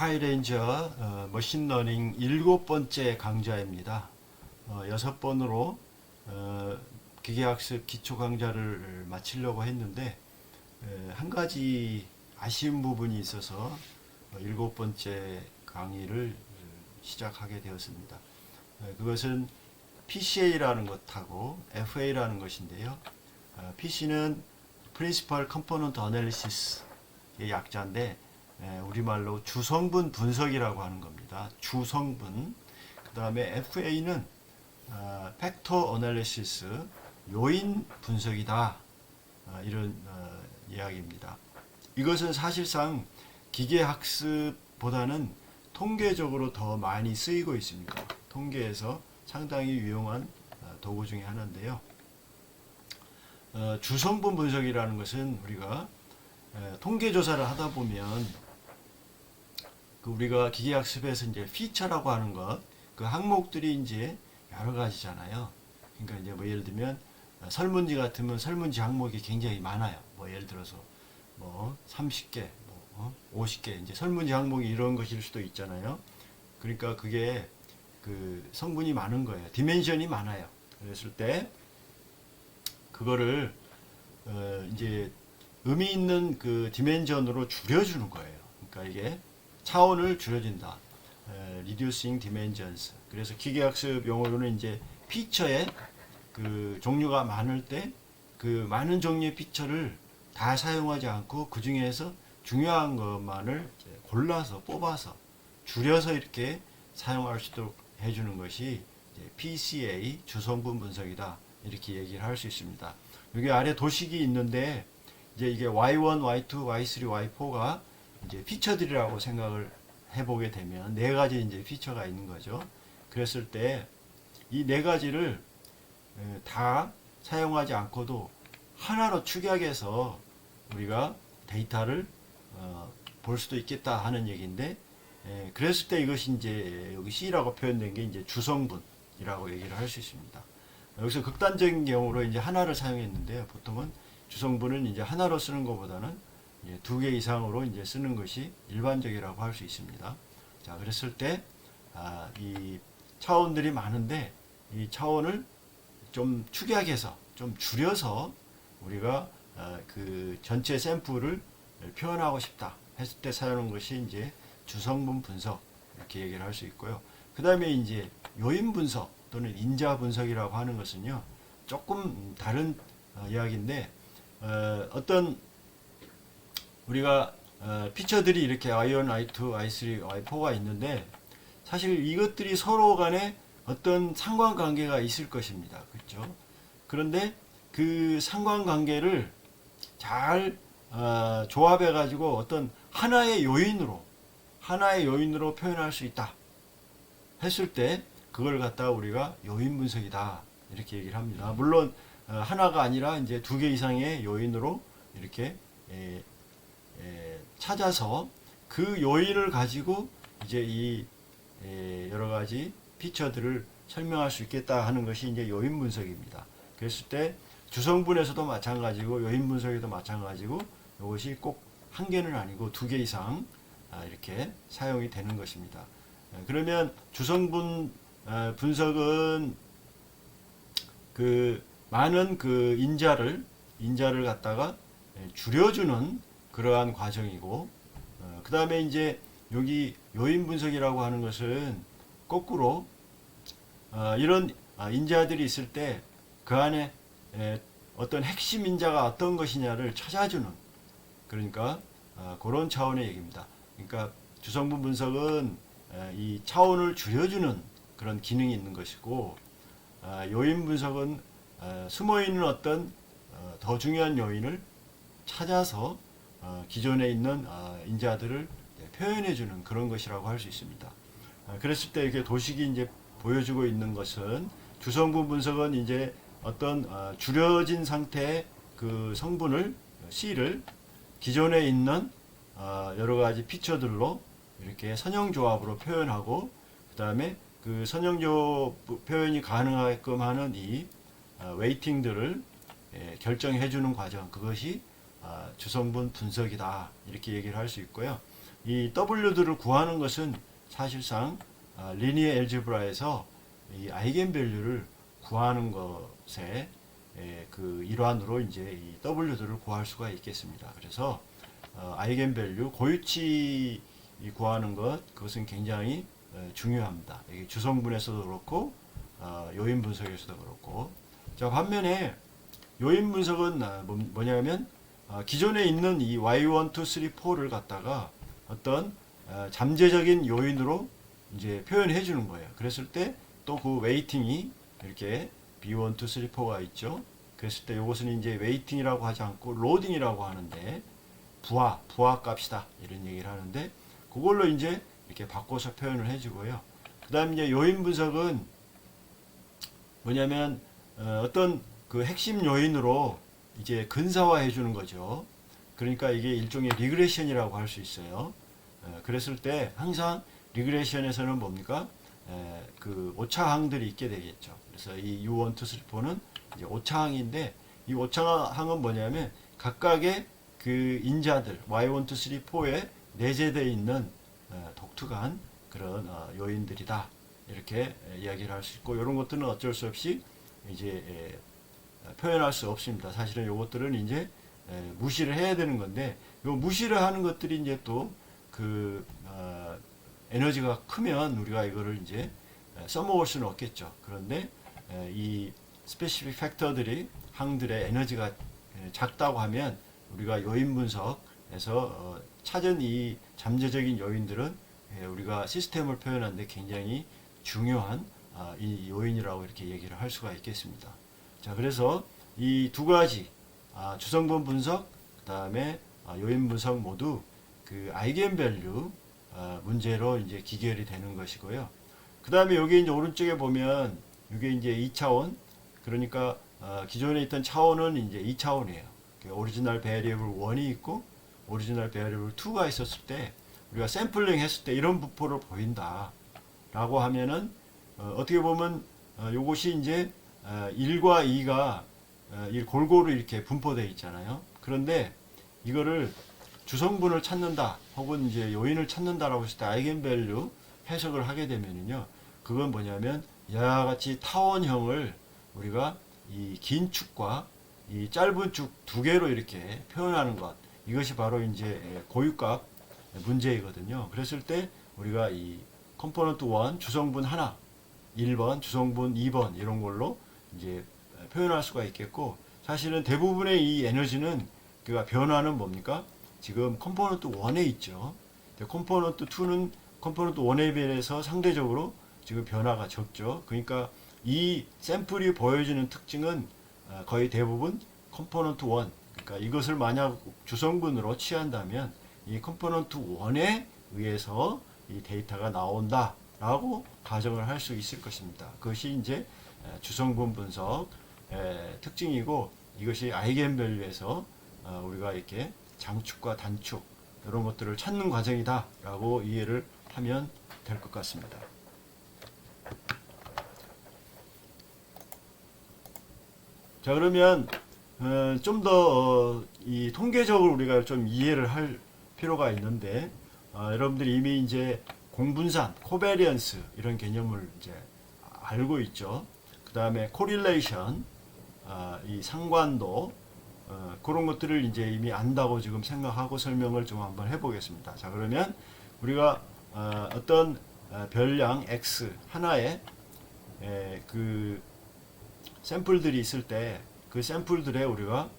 스카이레인저 머신러닝 7번째 강좌입니다. 6번으로 기계학습 기초 강좌를 마치려고 했는데 한 가지 아쉬운 부분이 있어서 7번째 강의를 시작하게 되었습니다. 그것은 PCA라는 것하고 FA라는 것인데요. PC는 Principal Component Analysis의 약자인데 우리말로 주성분 분석이라고 하는 겁니다. 주성분. 그 다음에 FA는 팩터 어널리시스, 요인 분석이다. 이런 이야기입니다. 이것은 사실상 기계학습보다는 통계적으로 더 많이 쓰이고 있습니다. 통계에서 상당히 유용한 도구 중에 하나인데요. 주성분 분석이라는 것은 우리가 통계 조사를 하다 보면 우리가 기계학습에서 이제 피처라고 하는 것, 그 항목들이 이제 여러 가지잖아요. 그러니까 이제 뭐 예를 들면 설문지 같으면 설문지 항목이 굉장히 많아요. 뭐 예를 들어서 뭐 30개, 뭐 50개 이제 설문지 항목이 이런 것일 수도 있잖아요. 그러니까 그게 그 성분이 많은 거예요. 디멘션이 많아요. 그랬을 때 그거를 이제 의미 있는 그 디멘전으로 줄여주는 거예요. 그러니까 이게 차원을 줄여준다. Reducing Dimensions. 그래서 기계학습 용어로는 이제 피처의 그 종류가 많을 때 그 많은 종류의 피처를 다 사용하지 않고 그 중에서 중요한 것만을 골라서 뽑아서 줄여서 이렇게 사용할 수 있도록 해주는 것이 PCA 주성분 분석이다. 이렇게 얘기를 할 수 있습니다. 여기 아래 도식이 있는데 이제 이게 Y1, Y2, Y3, Y4가 이제 피처들이라고 생각을 해보게 되면 네 가지 이제 피처가 있는 거죠. 그랬을 때 이 네 가지를 다 사용하지 않고도 하나로 축약해서 우리가 데이터를 볼 수도 있겠다 하는 얘기인데, 그랬을 때 이것이 이제 여기 C라고 표현된 게 이제 주성분이라고 얘기를 할 수 있습니다. 여기서 극단적인 경우로 이제 하나를 사용했는데요. 보통은 주성분은 이제 하나로 쓰는 것보다는 두 개 이상으로 이제 쓰는 것이 일반적이라고 할 수 있습니다. 자, 그랬을 때, 이 차원들이 많은데, 이 차원을 좀 축약해서, 좀 줄여서 우리가 그 전체 샘플을 표현하고 싶다 했을 때 사용하는 것이 이제 주성분 분석, 이렇게 얘기를 할 수 있고요. 그 다음에 이제 요인 분석 또는 인자 분석이라고 하는 것은요, 조금 다른 이야기인데, 어떤 우리가 피처들이 이렇게 I1, I2, I3, I4가 있는데 사실 이것들이 서로 간에 어떤 상관관계가 있을 것입니다. 그렇죠? 그런데 그 상관관계를 잘 조합해 가지고 어떤 하나의 요인으로 표현할 수 있다 했을 때 그걸 갖다가 우리가 요인 분석이다 이렇게 얘기를 합니다. 물론 하나가 아니라 이제 두 개 이상의 요인으로 이렇게 찾아서 그 요인을 가지고 이제 이 여러 가지 피처들을 설명할 수 있겠다 하는 것이 이제 요인 분석입니다. 그랬을 때 주성분에서도 마찬가지고 요인 분석에도 마찬가지고 이것이 꼭 한 개는 아니고 두 개 이상 이렇게 사용이 되는 것입니다. 그러면 주성분 분석은 그 많은 그 인자를 갖다가 줄여주는 그러한 과정이고, 그 다음에 이제 여기 요인 분석이라고 하는 것은 거꾸로 이런 인자들이 있을 때 그 안에 어떤 핵심 인자가 어떤 것이냐를 찾아주는, 그러니까 그런 차원의 얘기입니다. 그러니까 주성분 분석은 이 차원을 줄여주는 그런 기능이 있는 것이고, 요인 분석은 숨어있는 어떤 더 중요한 요인을 찾아서 기존에 있는 인자들을 표현해주는 그런 것이라고 할 수 있습니다. 그랬을 때 이렇게 도식이 이제 보여주고 있는 것은 주성분 분석은 이제 어떤 줄여진 상태의 그 성분을 C를 기존에 있는 여러 가지 피처들로 이렇게 선형조합으로 표현하고, 그 다음에 그 선형조합 표현이 가능하게끔 하는 이 웨이팅들을 결정해 주는 과정, 그것이 주성분 분석이다 이렇게 얘기를 할 수 있고요. 이 W들을 구하는 것은 사실상 리니어 엘제브라에서 이 아이겐밸류를 구하는 것의 그 일환으로 이제 이 W들을 구할 수가 있겠습니다. 그래서 아이겐밸류 고유치 구하는 것, 그것은 굉장히 중요합니다. 이게 주성분에서도 그렇고 요인 분석에서도 그렇고. 자, 반면에 요인 분석은 뭐냐면 기존에 있는 이 Y1, 2, 3, 4를 갖다가 어떤 잠재적인 요인으로 이제 표현해 주는 거예요. 그랬을 때 또 그 웨이팅이 이렇게 B1, 2, 3, 4가 있죠. 그랬을 때 이것은 이제 웨이팅이라고 하지 않고 로딩이라고 하는데 부하 값이다 이런 얘기를 하는데 그걸로 이제 이렇게 바꿔서 표현을 해주고요. 그 다음 이제 요인 분석은 뭐냐면 어떤 그 핵심 요인으로 이제 근사화해 주는 거죠. 그러니까 이게 일종의 리그레션이라고 할 수 있어요. 그랬을 때 항상 리그레션에서는 뭡니까? 그 오차항들이 있게 되겠죠. 그래서 이 U1, 2, 3, 4는 이제 오차항인데 이 오차항은 뭐냐면 각각의 그 인자들 Y1, 2, 3, 4에 내재되어 있는 독특한 그런 요인들이다. 이렇게 이야기를 할 수 있고 이런 것들은 어쩔 수 없이 이제 표현할 수 없습니다. 사실은 이것들은 이제 무시를 해야 되는 건데 요 무시를 하는 것들이 이제 또 그 에너지가 크면 우리가 이거를 이제 써먹을 수는 없겠죠. 그런데 이 스페시픽 팩터들이 항들의 에너지가 작다고 하면 우리가 요인 분석에서 찾은 이 잠재적인 요인들은 우리가 시스템을 표현하는데 굉장히 중요한 이 요인이라고 이렇게 얘기를 할 수가 있겠습니다. 자, 그래서 이 두 가지 주성분 분석, 그 다음에 요인 분석 모두 그 아이겐밸류 문제로 이제 기결이 되는 것이고요. 그 다음에 여기 이제 오른쪽에 보면 이게 이제 2차원, 그러니까 기존에 있던 차원은 이제 2차원이에요. 오리지널 베리어블 1이 있고 오리지널 베리어블 2가 있었을 때 우리가 샘플링 했을 때 이런 부포를 보인다 라고 하면은 어떻게 보면 요것이 이제 1과 2가 골고루 이렇게 분포되어 있잖아요. 그런데 이거를 주성분을 찾는다 혹은 이제 요인을 찾는다라고 했을 때 아이겐밸류 해석을 하게 되면은요, 그건 뭐냐면 이와 같이 타원형을 우리가 이 긴 축과 이 짧은 축 두 개로 이렇게 표현하는 것, 이것이 바로 이제 고유값 문제이거든요. 그랬을 때 우리가 이 컴포넌트 1 주성분 하나 1번 주성분 2번 이런 걸로 이제 표현할 수가 있겠고, 사실은 대부분의 이 에너지는 그가 변화는 뭡니까? 지금 컴포넌트 1에 있죠. 컴포넌트 2는 컴포넌트 1에 비해서 상대적으로 지금 변화가 적죠. 그러니까 이 샘플이 보여주는 특징은 거의 대부분 컴포넌트 1, 그러니까 이것을 만약 주성분으로 취한다면 이 컴포넌트 1에 의해서 이 데이터가 나온다 라고 가정을 할 수 있을 것입니다. 그것이 이제 주성분 분석 특징이고, 이것이 아이겐밸류에서 우리가 이렇게 장축과 단축 이런 것들을 찾는 과정이다 라고 이해를 하면 될 것 같습니다. 자, 그러면 좀 더 이 통계적으로 우리가 좀 이해를 할 필요가 있는데, 여러분들이 이미 이제 공분산, 코베리언스 이런 개념을 이제 알고 있죠. 그 다음에 코릴레이션, 이 상관도, 그런 것들을 이제 이미 안다고 지금 생각하고 설명을 좀 한번 해보겠습니다. 자, 그러면 우리가 어떤 별량 X 하나에 그 샘플들이 있을 때 그 샘플들에 우리가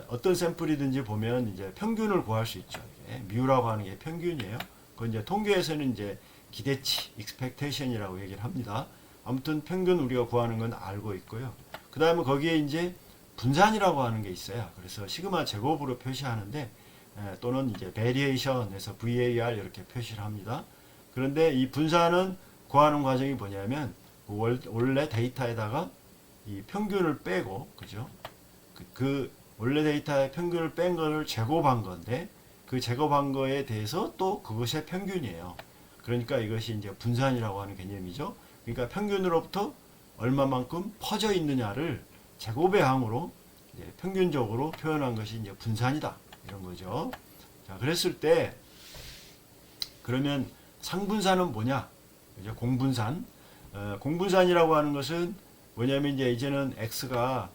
어떤 샘플이든지 보면 이제 평균을 구할 수 있죠. 뮤라고 하는 게 평균이에요. 그건 이제 통계에서는 이제 기대치, expectation이라고 얘기를 합니다. 아무튼 평균 우리가 구하는 건 알고 있고요. 그 다음에 거기에 이제 분산이라고 하는 게 있어요. 그래서 시그마 제곱으로 표시하는데 또는 이제 variation에서 VAR 이렇게 표시를 합니다. 그런데 이 분산은 구하는 과정이 뭐냐면 원래 데이터에다가 이 평균을 빼고, 그죠? 그 원래 데이터의 평균을 뺀 거를 제곱한 건데 그 제곱한 거에 대해서 또 그것의 평균이에요. 그러니까 이것이 이제 분산이라고 하는 개념이죠. 그러니까 평균으로부터 얼마만큼 퍼져 있느냐를 제곱의 항으로 평균적으로 표현한 것이 이제 분산이다 이런 거죠. 자, 그랬을 때 그러면 상분산은 뭐냐? 이제 공분산. 공분산이라고 하는 것은 뭐냐면 이제는 x가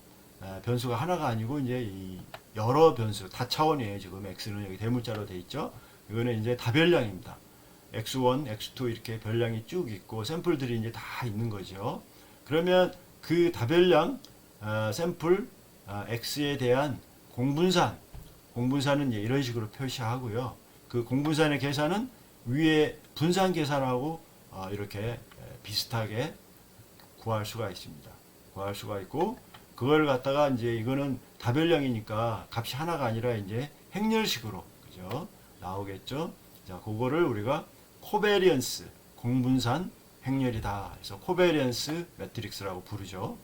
변수가 하나가 아니고 이제 이 여러 변수 다차원이에요. 지금 x는 여기 대문자로 돼 있죠. 이거는 이제 다별량입니다. x1, x2 이렇게 별량이 쭉 있고 샘플들이 이제 다 있는 거죠. 그러면 그 다별량 샘플 x에 대한 공분산은 이제 이런 식으로 표시하고요. 그 공분산의 계산은 위에 분산 계산하고 이렇게 비슷하게 구할 수가 있습니다. 구할 수가 있고 그걸 갖다가 이제 이거는 다별량이니까 값이 하나가 아니라 이제 행렬식으로 그죠? 나오겠죠? 자, 그거를 우리가 코베리언스 공분산 행렬이다. 그래서 코베리언스 매트릭스라고 부르죠.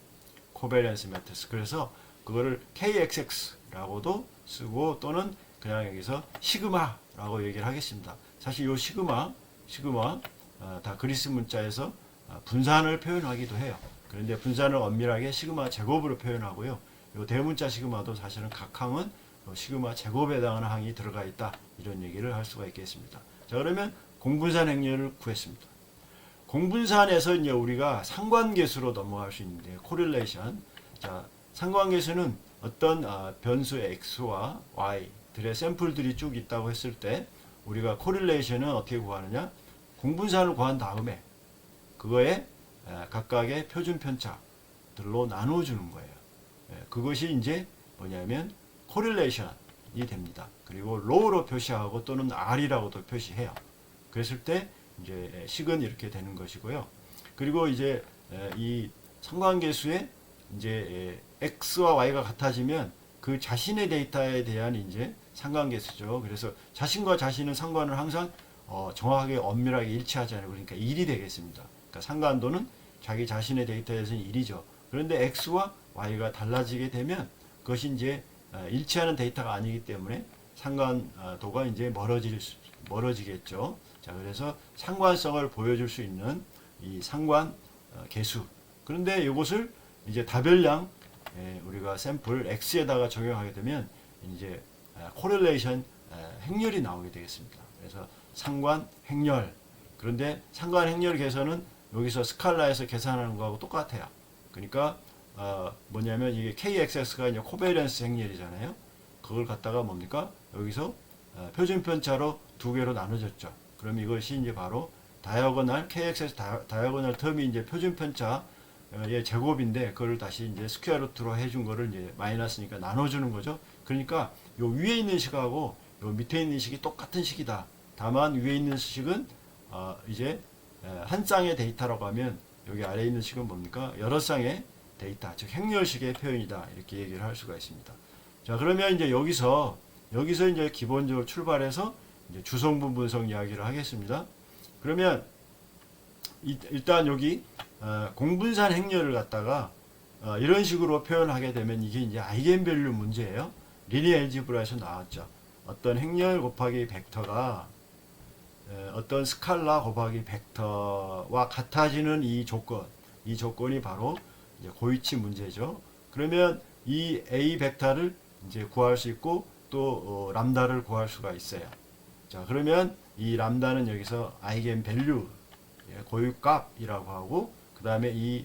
코베리언스 매트릭스. 그래서 그거를 KXX라고도 쓰고 또는 그냥 여기서 시그마라고 얘기를 하겠습니다. 사실 이 시그마 다 그리스 문자에서 분산을 표현하기도 해요. 그런데 분산을 엄밀하게 시그마 제곱으로 표현하고요. 이 대문자 시그마도 사실은 각 항은 시그마 제곱에 해당하는 항이 들어가 있다. 이런 얘기를 할 수가 있겠습니다. 자, 그러면 공분산 행렬을 구했습니다. 공분산에서 이제 우리가 상관계수로 넘어갈 수 있는데 코릴레이션. 자, 상관계수는 어떤 변수 x와 y들의 샘플들이 쭉 있다고 했을 때 우리가 코릴레이션은 어떻게 구하느냐? 공분산을 구한 다음에 그거에 각각의 표준 편차들로 나눠주는 거예요. 그것이 이제 뭐냐면 코릴레이션이 됩니다. 그리고 low로 표시하고 또는 r이라고도 표시해요. 그랬을 때 이제 식은 이렇게 되는 것이고요. 그리고 이제 이 상관계수에 이제 x와 y가 같아지면 그 자신의 데이터에 대한 이제 상관계수죠. 그래서 자신과 자신은 상관을 항상 정확하게 엄밀하게 일치하잖아요. 그러니까 1이 되겠습니다. 그러니까 상관도는 자기 자신의 데이터에서는 1이죠. 그런데 x와 y가 달라지게 되면 그것이 이제 일치하는 데이터가 아니기 때문에 상관도가 이제 멀어지겠죠. 자, 그래서 상관성을 보여줄 수 있는 이 상관 계수. 그런데 이것을 이제 다별량 우리가 샘플 x에다가 적용하게 되면 이제 코릴레이션 행렬이 나오게 되겠습니다. 그래서 상관 행렬. 그런데 상관 행렬 계산은 여기서 스칼라에서 계산하는 거하고 똑같아요. 그러니까 뭐냐면 이게 KXX가 이제 코베리언스 행렬이잖아요. 그걸 갖다가 뭡니까? 여기서 표준 편차로 두 개로 나눠졌죠. 그럼 이것이 이제 바로 다이아고널 KXX 다이아고널 텀이 이제 표준 편차의 제곱인데 그걸 다시 이제 스퀘어 루트로 해준 거를 이제 마이너스니까 나눠주는 거죠. 그러니까 요 위에 있는 식하고 요 밑에 있는 식이 똑같은 식이다. 다만 위에 있는 식은 이제 한 쌍의 데이터라고 하면 여기 아래에 있는 식은 뭡니까? 여러 쌍의 데이터, 즉 행렬식의 표현이다. 이렇게 얘기를 할 수가 있습니다. 자, 그러면 이제 여기서 이제 기본적으로 출발해서 이제 주성분 분석 이야기를 하겠습니다. 그러면 일단 여기 공분산 행렬을 갖다가 이런 식으로 표현하게 되면 이게 이제 아이겐밸류 문제예요. 리니어 엘지브라에서 나왔죠. 어떤 행렬 곱하기 벡터가 어떤 스칼라 곱하기 벡터와 같아지는 이 조건이 바로 이제 고위치 문제죠. 그러면 이 A 벡터를 이제 구할 수 있고 또 람다를 구할 수가 있어요. 자, 그러면 이 람다는 여기서 아이겐 밸류 고유값이라고 하고 그 다음에 이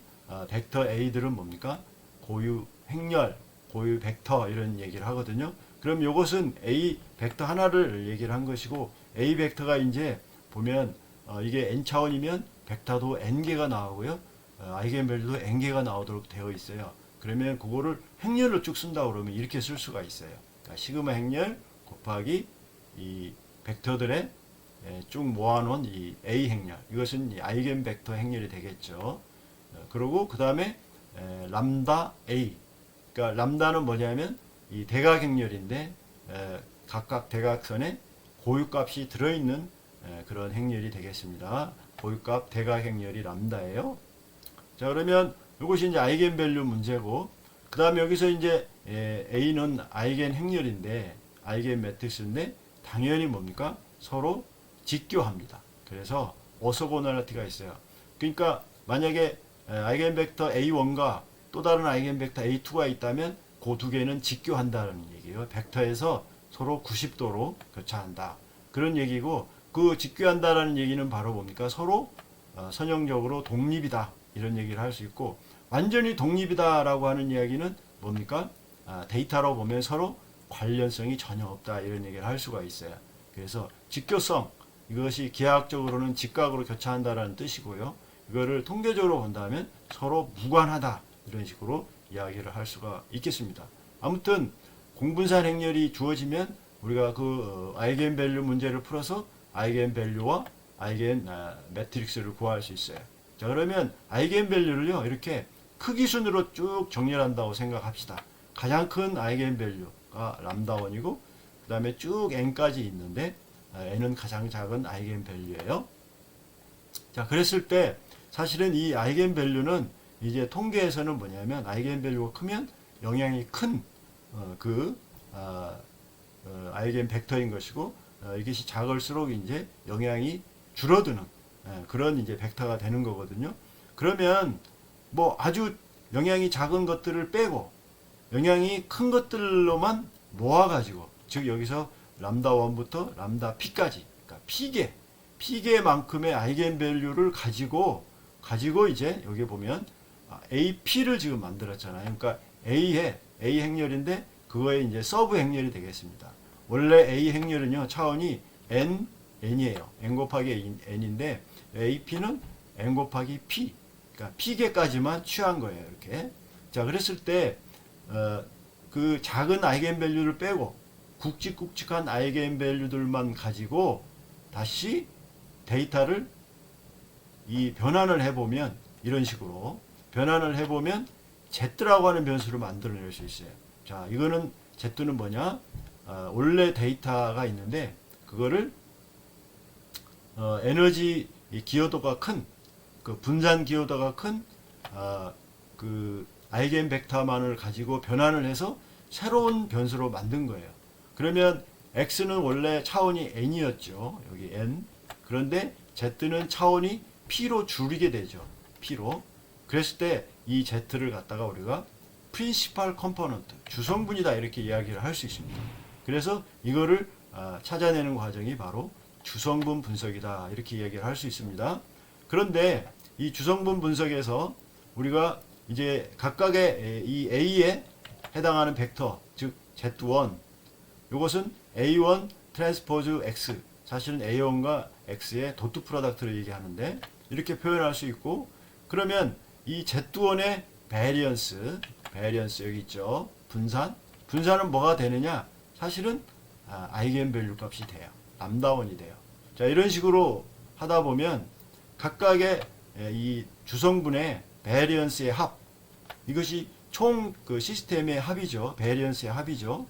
벡터 A들은 뭡니까? 고유 행렬, 고유 벡터 이런 얘기를 하거든요. 그럼 이것은 A 벡터 하나를 얘기를 한 것이고 A 벡터가 이제 보면 이게 n 차원이면 벡터도 n 개가 나오고요. 아이겐 밸류도 n 개가 나오도록 되어 있어요. 그러면 그거를 행렬로 쭉 쓴다 그러면 이렇게 쓸 수가 있어요. 그러니까 시그마 행렬 곱하기 이 벡터들의 쭉 모아놓은 이 A 행렬. 이것은 이 아이겐 벡터 행렬이 되겠죠. 그리고 그 다음에 람다 A. 그러니까 람다는 뭐냐면 이 대각 행렬인데 각각 대각선에 고유값이 들어있는 그런 행렬이 되겠습니다. 고유값 대각 행렬이 람다예요. 자, 그러면 이것이 이제 아이겐 밸류 문제고 그 다음에 여기서 이제 A는 아이겐 행렬인데 아이겐 매트릭스인데 당연히 뭡니까? 서로 직교합니다. 그래서 오소고널리티가 있어요. 그러니까 만약에 아이겐 벡터 A1과 또 다른 아이겐 벡터 A2가 있다면 그 두 개는 직교한다는 얘기예요. 벡터에서 서로 90도로 교차한다. 그런 얘기고 그 직교한다라는 얘기는 바로 뭡니까? 서로 선형적으로 독립이다 이런 얘기를 할 수 있고, 완전히 독립이다라고 하는 이야기는 뭡니까? 데이터로 보면 서로 관련성이 전혀 없다 이런 얘기를 할 수가 있어요. 그래서 직교성, 이것이 기하학적으로는 직각으로 교차한다라는 뜻이고요. 이거를 통계적으로 본다면 서로 무관하다 이런 식으로 이야기를 할 수가 있겠습니다. 아무튼 공분산 행렬이 주어지면 우리가 그 아이겐밸류 문제를 풀어서 아이겐밸류와 아이겐 매트릭스를 구할 수 있어요. 자, 그러면 아이겐밸류를요 이렇게 크기 순으로 쭉 정렬한다고 생각합시다. 가장 큰 아이겐밸류가 람다1이고 그 다음에 쭉 n까지 있는데 n은 가장 작은 아이겐밸류예요. 자, 그랬을 때 사실은 이 아이겐밸류는 이제 통계에서는 뭐냐면 아이겐밸류가 크면 영향이 큰 아이겐 벡터인 것이고, 이것이 작을수록 이제 영향이 줄어드는 그런 이제 벡터가 되는 거거든요. 그러면 뭐 아주 영향이 작은 것들을 빼고 영향이 큰 것들로만 모아가지고, 즉 여기서 람다 1부터 람다 p까지, 그러니까 피계만큼의 아이겐밸류를 가지고 이제 여기 보면 AP를 지금 만들었잖아요. 그러니까 A 행렬인데 그거에 이제 서브 행렬이 되겠습니다. 원래 A 행렬은요 차원이 n이에요. n 곱하기 n인데 AP는 n 곱하기 p, 그러니까 p계까지만 취한 거예요. 이렇게. 자, 그랬을 때 그 작은 아이겐밸류를 빼고 굵직굵직한 아이겐밸류들만 가지고 다시 데이터를 이 변환을 해보면, 이런 식으로 변환을 해보면 Z라고 하는 변수를 만들어낼 수 있어요. 자, 이거는 Z는 뭐냐? 원래 데이터가 있는데 그거를 에너지 기여도가 큰, 그 분산 기여도가 큰 그 아이겐 벡터만을 가지고 변환을 해서 새로운 변수로 만든 거예요. 그러면 X는 원래 차원이 n이었죠. 여기 n. 그런데 Z는 차원이 p로 줄이게 되죠. p로. 그랬을 때 이 Z를 갖다가 우리가 principal component, 주성분이다 이렇게 이야기를 할 수 있습니다. 그래서 이거를 찾아내는 과정이 바로 주성분 분석이다 이렇게 이야기를 할 수 있습니다. 그런데 이 주성분 분석에서 우리가 이제 각각의 이 A에 해당하는 벡터, 즉 Z1, 이것은 A1 트랜스포즈 X, 사실은 A1과 X의 도트 프로덕트를 얘기하는데 이렇게 표현할 수 있고, 그러면 이 Z1의 베리언스 여기 있죠. 분산은 뭐가 되느냐? 사실은 아이겐밸류 값이 돼요. 람다1이 돼요. 자, 이런 식으로 하다 보면 각각의 이 주성분의 베리언스의 합, 이것이 총 그 시스템의 합이죠. 베리언스의 합이죠.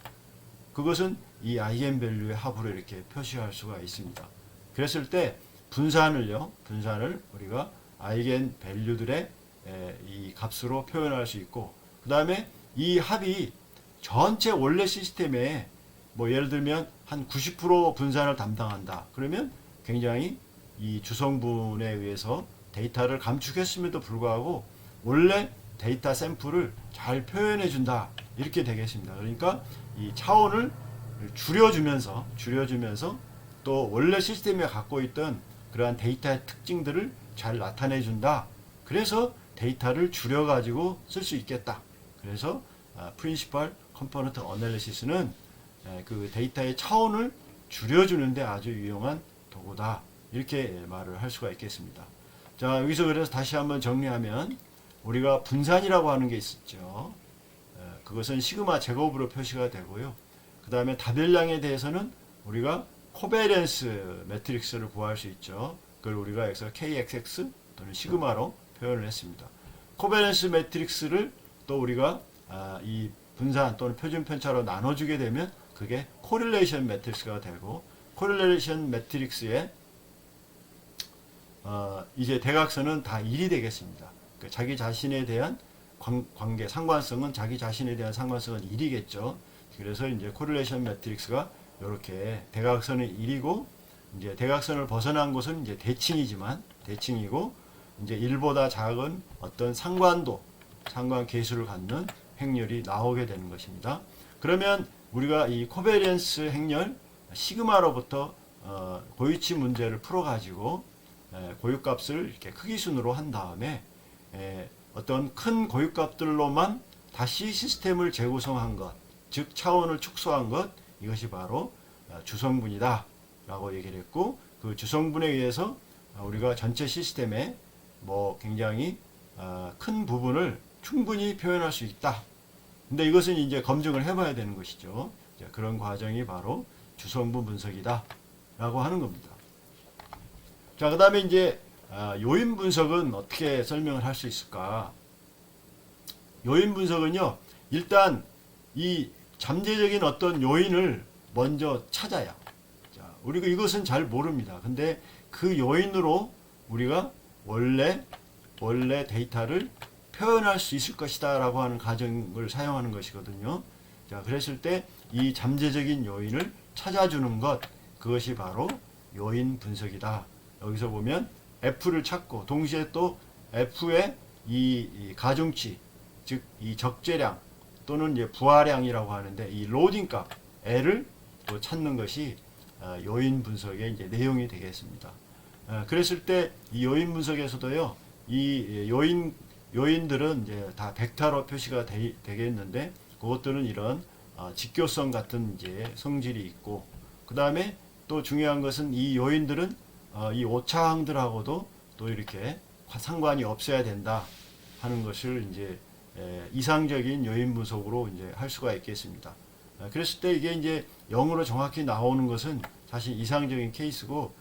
그것은 이 아이겐밸류의 합으로 이렇게 표시할 수가 있습니다. 그랬을 때 분산을 우리가 아이겐밸류들의 이 값으로 표현할 수 있고, 그 다음에 이 합이 전체 원래 시스템에 뭐 예를 들면 한 90% 분산을 담당한다. 그러면 굉장히 이 주성분에 의해서 데이터를 감축했음에도 불구하고 원래 데이터 샘플을 잘 표현해 준다 이렇게 되겠습니다. 그러니까 이 차원을 줄여주면서 또 원래 시스템에 갖고 있던 그러한 데이터의 특징들을 잘 나타내 준다. 그래서 데이터를 줄여 가지고 쓸 수 있겠다. 그래서 Principal Component Analysis는 그 데이터의 차원을 줄여주는데 아주 유용한 도구다. 이렇게 말을 할 수가 있겠습니다. 자, 여기서 그래서 다시 한번 정리하면 우리가 분산이라고 하는 게 있었죠. 그것은 시그마 제곱으로 표시가 되고요. 그 다음에 다별량에 대해서는 우리가 코베런스 매트릭스를 구할 수 있죠. 그걸 우리가 여기서 KXX 또는 시그마로 표현을 했습니다. 코베런스 매트릭스를 또 우리가 이 분산 또는 표준 편차로 나눠주게 되면 그게 코릴레이션 매트릭스가 되고, 코릴레이션 매트릭스의 이제 대각선은 다 1이 되겠습니다. 그러니까 자기 자신에 대한 관계, 상관성은 자기 자신에 대한 상관성은 1이겠죠. 그래서 이제 코릴레이션 매트릭스가 이렇게 대각선은 1이고, 이제 대각선을 벗어난 곳은 이제 대칭이고, 이제 1보다 작은 어떤 상관 계수를 갖는 행렬이 나오게 되는 것입니다. 그러면 우리가 이 코베리언스 행렬 시그마로부터 고유치 문제를 풀어가지고 고유값을 이렇게 크기순으로 한 다음에 어떤 큰 고유값들로만 다시 시스템을 재구성한 것, 즉 차원을 축소한 것, 이것이 바로 주성분이다 라고 얘기를 했고, 그 주성분에 의해서 우리가 전체 시스템의 뭐 굉장히 큰 부분을 충분히 표현할 수 있다. 근데 이것은 이제 검증을 해봐야 되는 것이죠. 그런 과정이 바로 주성분 분석이다 라고 하는 겁니다. 자, 그 다음에 이제 요인 분석은 어떻게 설명을 할 수 있을까? 요인 분석은요, 일단 이 잠재적인 어떤 요인을 먼저 찾아요. 자, 우리가 이것은 잘 모릅니다. 근데 그 요인으로 우리가 원래 데이터를 표현할 수 있을 것이다 라고 하는 가정을 사용하는 것이거든요. 자, 그랬을 때 이 잠재적인 요인을 찾아주는 것, 그것이 바로 요인 분석이다. 여기서 보면 F를 찾고 동시에 또 F의 이 가중치, 즉 이 적재량 또는 이제 부하량이라고 하는데 이 로딩 값 L을 또 찾는 것이 요인 분석의 이제 내용이 되겠습니다. 그랬을 때 이 요인 분석에서도요, 이 요인들은 이제 다 벡터로 표시가 되겠는데, 그것들은 이런 직교성 같은 이제 성질이 있고, 그 다음에 또 중요한 것은 이 요인들은 이 오차항들하고도 또 이렇게 상관이 없어야 된다 하는 것을 이제 이상적인 요인 분석으로 이제 할 수가 있겠습니다. 그랬을 때 이게 이제 0으로 정확히 나오는 것은 사실 이상적인 케이스고,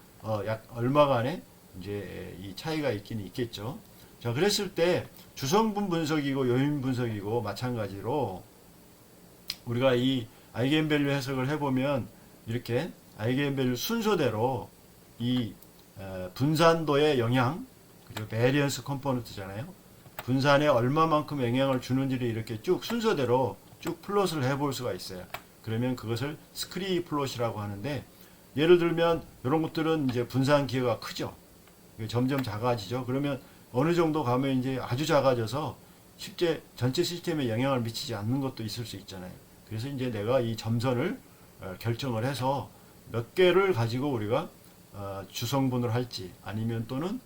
약 얼마간의 이제 이 차이가 있긴 있겠죠. 자, 그랬을 때 주성분 분석이고 요인 분석이고 마찬가지로 우리가 이 아이겐밸류 해석을 해보면 이렇게 아이겐밸류 순서대로 이 분산도의 영향, 그리고 베리언스 컴포넌트잖아요. 분산에 얼마만큼 영향을 주는지를 이렇게 쭉 순서대로 쭉 플롯을 해볼 수가 있어요. 그러면 그것을 스크리 플롯이라고 하는데, 예를 들면 이런 것들은 이제 분산 기여가 크죠. 점점 작아지죠. 그러면 어느 정도 가면 이제 아주 작아져서 실제 전체 시스템에 영향을 미치지 않는 것도 있을 수 있잖아요. 그래서 이제 내가 이 점선을 결정을 해서 몇 개를 가지고 우리가 주성분으로 할지 아니면 또는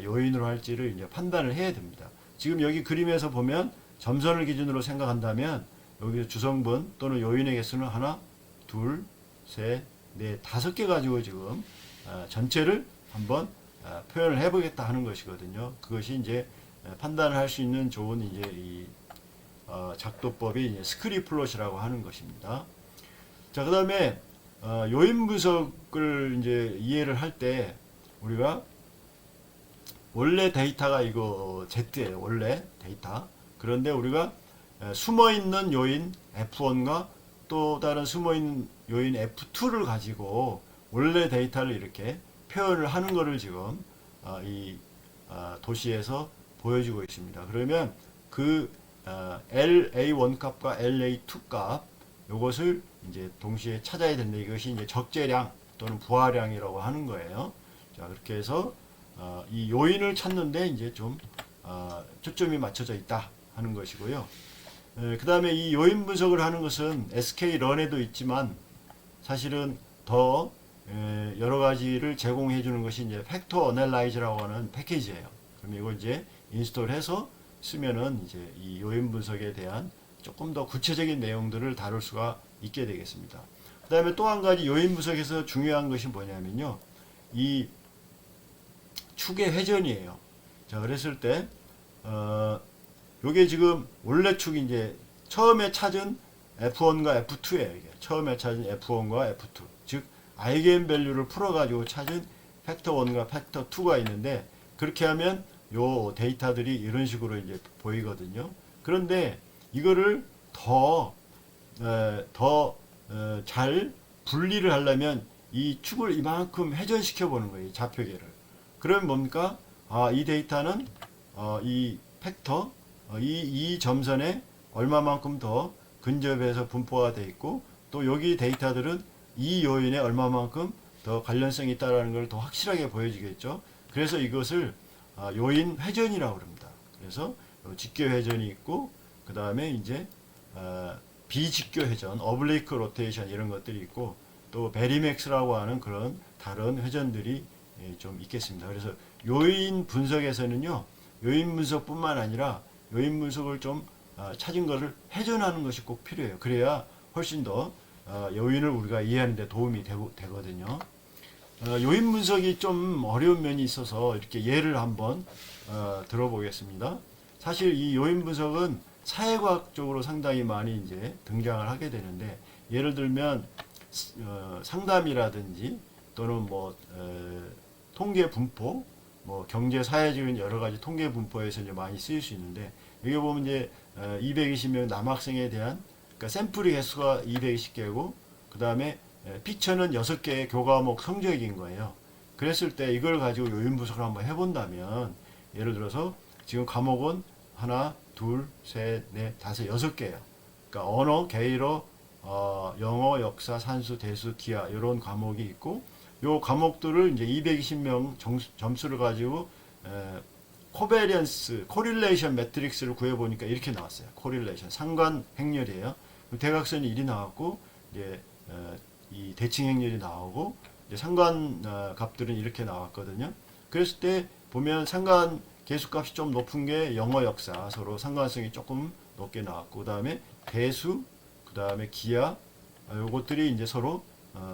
요인으로 할지를 이제 판단을 해야 됩니다. 지금 여기 그림에서 보면 점선을 기준으로 생각한다면 여기 주성분 또는 요인의 개수는 하나, 둘, 셋, 넷, 5개 가지고 지금 전체를 한번 표현을 해보겠다 하는 것이거든요. 그것이 이제 판단을 할 수 있는 좋은 이제 이 작도법이 이제 스크리 플롯이라고 하는 것입니다. 자, 그 다음에 요인 분석을 이제 이해를 할 때 우리가 원래 데이터가 이거 Z예요. 원래 데이터. 그런데 우리가 숨어 있는 요인 F1과 또 다른 숨어 있는 요인 F2를 가지고 원래 데이터를 이렇게 표현을 하는 것을 지금 이 도시에서 보여주고 있습니다. 그러면 그 LA1 값과 LA2 값 이것을 이제 동시에 찾아야 되는데, 이것이 이제 적재량 또는 부하량이라고 하는 거예요. 자, 그렇게 해서 이 요인을 찾는데 이제 좀 초점이 맞춰져 있다 하는 것이고요. 그 다음에 이 요인 분석을 하는 것은 sklearn에도 있지만 사실은 더 여러 가지를 제공해 주는 것이 이제 팩터 어널라이즈라고 하는 패키지예요. 그럼 이거 이제 인스톨해서 쓰면은 이제 이 요인 분석에 대한 조금 더 구체적인 내용들을 다룰 수가 있게 되겠습니다. 그 다음에 또 한 가지 요인 분석에서 중요한 것이 뭐냐면요, 이 축의 회전이에요. 자, 그랬을 때 요게 지금 원래 축이 이제 처음에 찾은 F1과 F2예요. 이게 처음에 찾은 F1과 F2, 즉 아이겐밸류를 풀어가지고 찾은 팩터 1과 팩터 2가 있는데, 그렇게 하면 요 데이터들이 이런 식으로 이제 보이거든요. 그런데 이거를 더 잘 분리를 하려면 이 축을 이만큼 회전시켜 보는 거예요. 이 좌표계를. 그러면 뭡니까? 이 데이터는 이 팩터 이 점선에 얼마만큼 더 근접해서 분포가 되어 있고, 또 여기 데이터들은 이 요인에 얼마만큼 더 관련성이 있다는 걸 더 확실하게 보여주겠죠. 그래서 이것을 요인 회전이라고 합니다. 그래서 직교 회전이 있고, 그 다음에 이제 비직교 회전, 어블리크 로테이션 이런 것들이 있고, 또 베리맥스라고 하는 그런 다른 회전들이 좀 있겠습니다. 그래서 요인 분석에서는요, 요인 분석뿐만 아니라 요인 분석을 좀 찾은 것을 회전하는 것이 꼭 필요해요. 그래야 훨씬 더 요인을 우리가 이해하는 데 도움이 되거든요. 요인 분석이 좀 어려운 면이 있어서 이렇게 예를 한번 들어보겠습니다. 사실 이 요인 분석은 사회과학적으로 상당히 많이 이제 등장을 하게 되는데, 예를 들면 상담이라든지 또는 뭐 통계 분포, 뭐 경제 사회적인 여러 가지 통계 분포에서 이제 많이 쓰일 수 있는데, 여기 보면 이제 220명 남학생에 대한, 그러니까 샘플의 개수가 220개고 그 다음에 피처는 6개의 교과목 성적인 거예요. 그랬을 때 이걸 가지고 요인 분석을 한번 해본다면, 예를 들어서 지금 과목은 하나, 둘, 셋, 넷, 다섯, 6개예요. 그러니까 언어, 개일어, 영어, 역사, 산수, 대수, 기하 이런 과목이 있고, 요 과목들을 이제 220명 점수를 가지고 코베리언스, 코릴레이션 매트릭스를 구해보니까 이렇게 나왔어요. 코릴레이션, 상관 행렬이에요. 대각선이 1이 나왔고, 이제 이 대칭 행렬이 나오고, 이제 상관 값들은 이렇게 나왔거든요. 그랬을 때 보면 상관 계수값이 좀 높은 게 영어, 역사 서로 상관성이 조금 높게 나왔고, 그 다음에 대수, 그 다음에 기하, 요것들이 이제 서로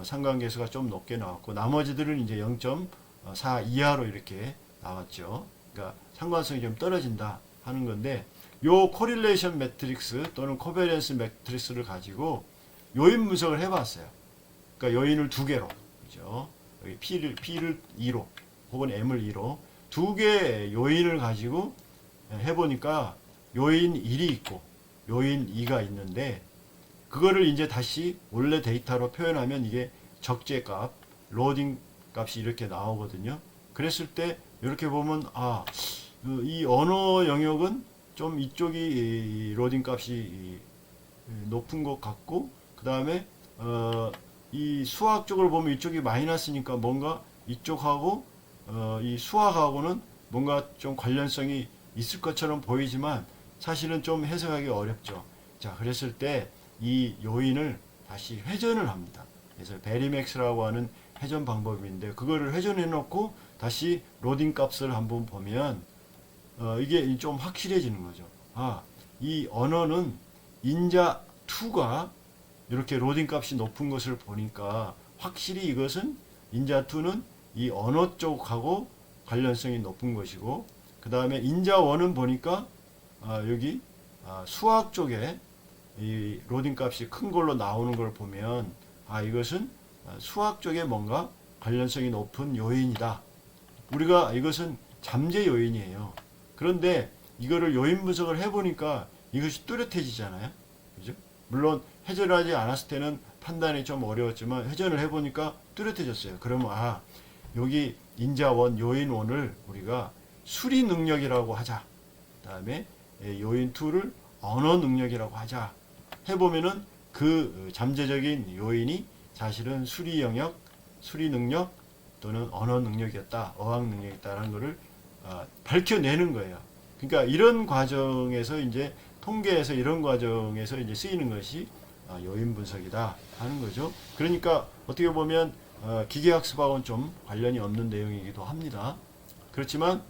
상관계수가 좀 높게 나왔고, 나머지들은 이제 0.4 이하로 이렇게 나왔죠. 그러니까 상관성이 좀 떨어진다 하는 건데, 요 코릴레이션 매트릭스 또는 코베리언스 매트릭스를 가지고 요인 분석을 해봤어요. 그러니까 요인을 두 개로, 그죠? 여기 P를 2로 혹은 M을 2로 두 개의 요인을 가지고 해보니까 요인 1이 있고 요인 2가 있는데, 그거를 이제 다시 원래 데이터로 표현하면 이게 적재값, 로딩 값이 이렇게 나오거든요. 그랬을 때 이렇게 보면 이 언어 영역은 좀 이쪽이 로딩 값이 높은 것 같고, 그 다음에 이 수학 쪽을 보면 이쪽이 마이너스니까 뭔가 이쪽하고 이 수학하고는 뭔가 좀 관련성이 있을 것처럼 보이지만 사실은 좀 해석하기 어렵죠. 자, 그랬을 때 이 요인을 다시 회전을 합니다. 그래서 베리맥스라고 하는 회전 방법인데, 그거를 회전해 놓고 다시 로딩 값을 한번 보면 이게 좀 확실해지는 거죠. 이 언어는 인자 2가 이렇게 로딩 값이 높은 것을 보니까 확실히 이것은 인자 2는 이 언어 쪽하고 관련성이 높은 것이고, 그 다음에 인자 1은 보니까 여기 수학 쪽에 이 로딩 값이 큰 걸로 나오는 걸 보면 이것은 수학 쪽에 뭔가 관련성이 높은 요인이다. 우리가 이것은 잠재 요인이에요. 그런데 이거를 요인 분석을 해보니까 이것이 뚜렷해지잖아요. 그죠? 물론 회전하지 않았을 때는 판단이 좀 어려웠지만 회전을 해보니까 뚜렷해졌어요. 그러면 여기 인자원, 요인1을 우리가 수리 능력이라고 하자. 그 다음에 요인 2를 언어 능력이라고 하자. 해보면은 그 잠재적인 요인이 사실은 수리 영역, 수리 능력 또는 언어 능력이었다, 어학 능력이었다라는 것을 밝혀내는 거예요. 그러니까 이런 과정에서 이제 통계에서 이런 과정에서 이제 쓰이는 것이 요인 분석이다 하는 거죠. 그러니까 어떻게 보면 기계학습하고는 좀 관련이 없는 내용이기도 합니다. 그렇지만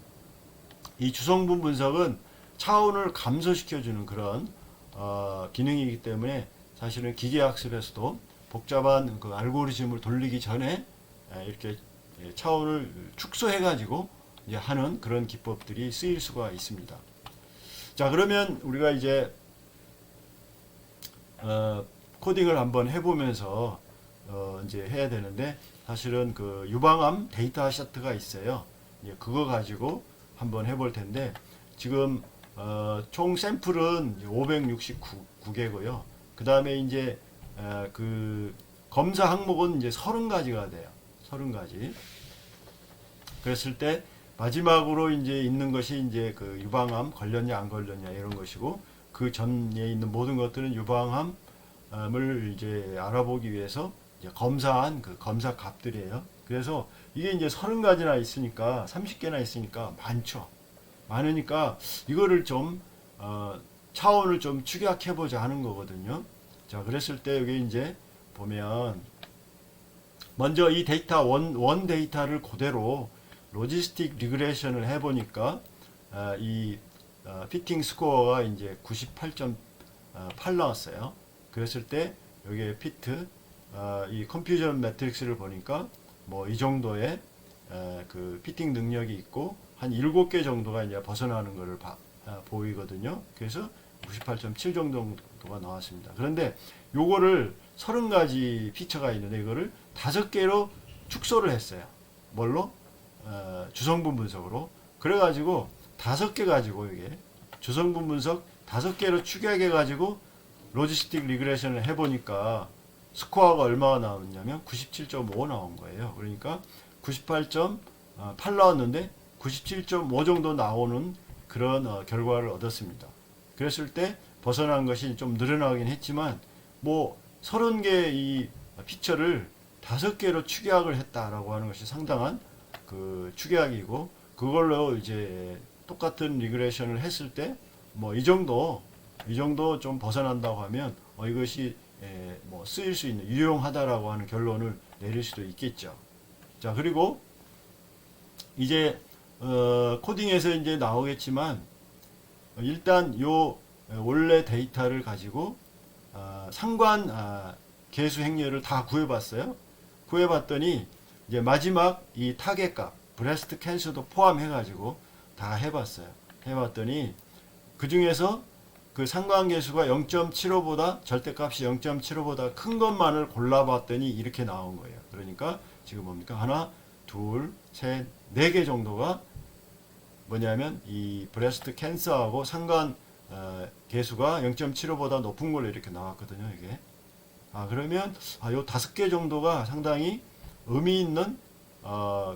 이 주성분 분석은 차원을 감소시켜주는 그런 기능이기 때문에 사실은 기계학습에서도 복잡한 그 알고리즘을 돌리기 전에 이렇게 차원을 축소해 가지고 이제 하는 그런 기법들이 쓰일 수가 있습니다. 자, 그러면 우리가 이제 코딩을 한번 해보면서 이제 해야 되는데, 사실은 그 유방암 데이터 세트가 있어요. 그거 가지고 한번 해볼 텐데, 지금 총 샘플은 569개고요. 그 다음에 이제 그 검사 항목은 이제 30가지가 돼요. 30가지. 그랬을 때 마지막으로 이제 있는 것이 이제 그 유방암 걸렸냐 안 걸렸냐 이런 것이고, 그 전에 있는 모든 것들은 유방암을 이제 알아보기 위해서 이제 검사한 그 검사 값들이에요. 그래서 이게 이제 30가지나 있으니까 30개나 있으니까 많죠. 많으니까 이거를 좀 차원을 좀 축약해 보자 하는 거거든요. 자, 그랬을 때 여기 이제 보면 먼저 이 데이터 원 데이터를 그대로 로지스틱 리그레션을 해보니까 이 피팅 스코어가 이제 98.8 나왔어요. 그랬을 때 여기에 피트 이 컴퓨전 매트릭스를 보니까 뭐 이 정도의 그 피팅 능력이 있고 한 7개 정도가 이제 벗어나는 것을 보이거든요. 그래서 98.7 정도가 나왔습니다. 그런데 요거를 30가지 피처가 있는데 이거를 5개로 축소를 했어요. 뭘로? 주성분 분석으로. 그래가지고 5개 가지고 이게 주성분 분석 5개로 축약해 가지고 로지스틱 리그레션을 해보니까 스코어가 얼마가 나왔냐면 97.5 나온 거예요. 그러니까 98.8 나왔는데 97.5 정도 나오는 그런 결과를 얻었습니다. 그랬을 때 벗어난 것이 좀 늘어나긴 했지만 뭐 30개 이 피처를 5개로 축약을 했다라고 하는 것이 상당한 그 축약이고 그걸로 이제 똑같은 리그레션을 했을 때 뭐 이 정도 좀 벗어난다고 하면 이것이 뭐 쓰일 수 있는 유용하다라고 하는 결론을 내릴 수도 있겠죠. 자, 그리고 이제 코딩에서 이제 나오겠지만 일단 요 원래 데이터를 가지고 상관 계수 행렬을 다 구해봤어요. 구해봤더니 이제 마지막 이 타겟값 브레스트 캔서도 포함해가지고 다 해봤어요. 해봤더니 그 중에서 그 상관계수가 0.75보다 절대값이 0.75보다 큰 것만을 골라봤더니 이렇게 나온 거예요. 그러니까 지금 뭡니까? 하나, 둘, 셋, 4개 정도가 뭐냐면 이 브레스트 캔서하고 상관 계수가 0.75보다 높은 걸로 이렇게 나왔거든요. 이게. 그러면 요 5개 정도가 상당히 의미 있는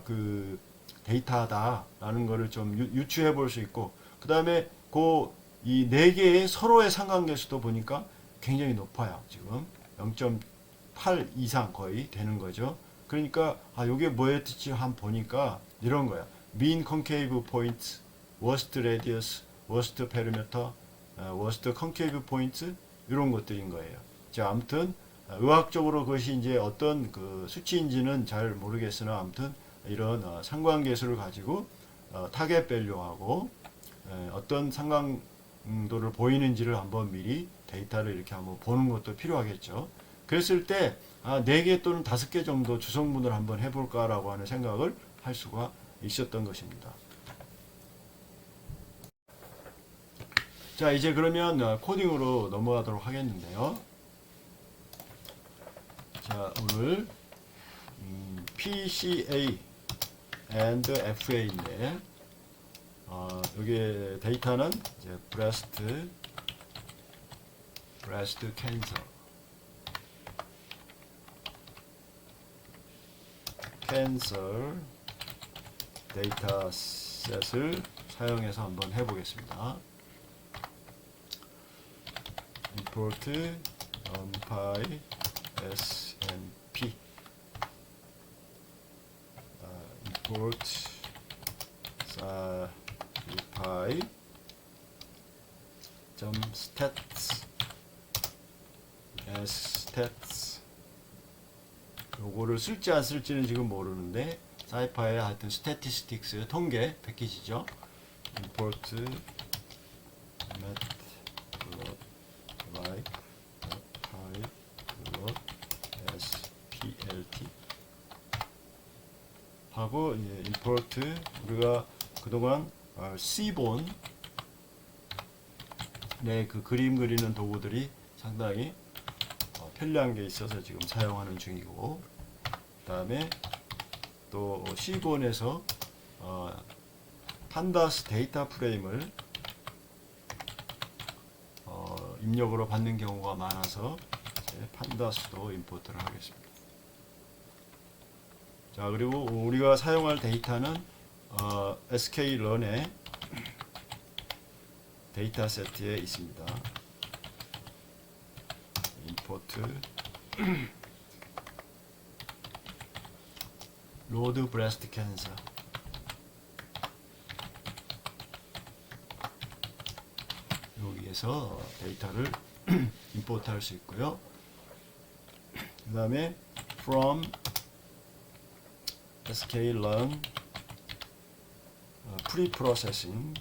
그 데이터다라는 거를 좀 유추해 볼 수 있고, 그 다음에 이 4개의 서로의 상관계수도 보니까 굉장히 높아요. 지금 0.8 이상 거의 되는 거죠. 그러니까 요게 뭐였지 한번 보니까 이런 거야. mean concave point, worst radius, worst perimeter, worst concave point 이런 것들인 거예요. 자, 아무튼 의학적으로 그것이 이제 어떤 그 수치인지는 잘 모르겠으나 아무튼 이런 상관계수를 가지고 타겟 밸류하고 어떤 상관도를 보이는지를 한번 미리 데이터를 이렇게 한번 보는 것도 필요하겠죠. 그랬을 때 4개 또는 5개 정도 주성분을 한번 해볼까라고 하는 생각을 할 수가 있었던 것입니다. 자, 이제 그러면 코딩으로 넘어가도록 하겠는데요. 자, 오늘 PCA and FA인데 여기 데이터는 이제 breast cancer 데이터셋을 사용해서 한번 해보겠습니다. import numpy snp import numpy stats 요거를 쓸지 안 쓸지는 지금 모르는데 사이파의 하여튼 statistics 통계 패키지죠. import matplotlib splt 하고 import 우리가 그동안 C본 그 그림 그리는 도구들이 상당히 편리한 게 있어서 지금 사용하는 중이고, 그 다음에 또 C본에서 판다스 데이터 프레임을 입력으로 받는 경우가 많아서 판다스도 임포트를 하겠습니다. 자, 그리고 우리가 사용할 데이터는 sklearn의 데이터 세트에 있습니다. import load breast cancer 여기에서 데이터를 임포트 할 수 있고요. 그 다음에 from sklearn pre-processing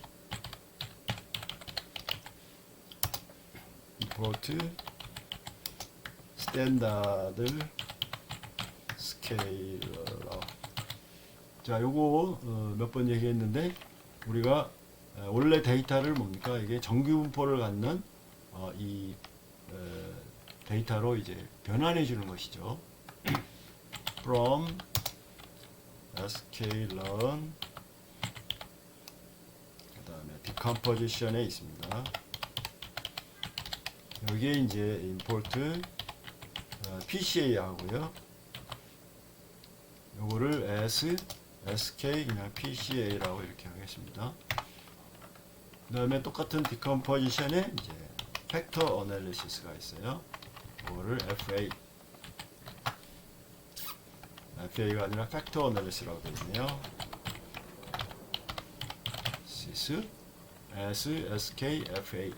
import standard scaler. 자, 요거 몇 번 얘기했는데 우리가 원래 데이터를 뭡니까? 이게 정규 분포를 갖는 이 데이터로 이제 변환해 주는 것이죠. from sklearn 그다음에 decomposition에 있습니다. 여기에 이제 import PCA 하고요. 요거를 as sk 그냥 PCA라고 이렇게 하겠습니다. 그 다음에 똑같은 decomposition에 이제 factor analysis가 있어요. 이거를 FA가 아니라 factor analysis라고 되어 있네요. sys as sk fa.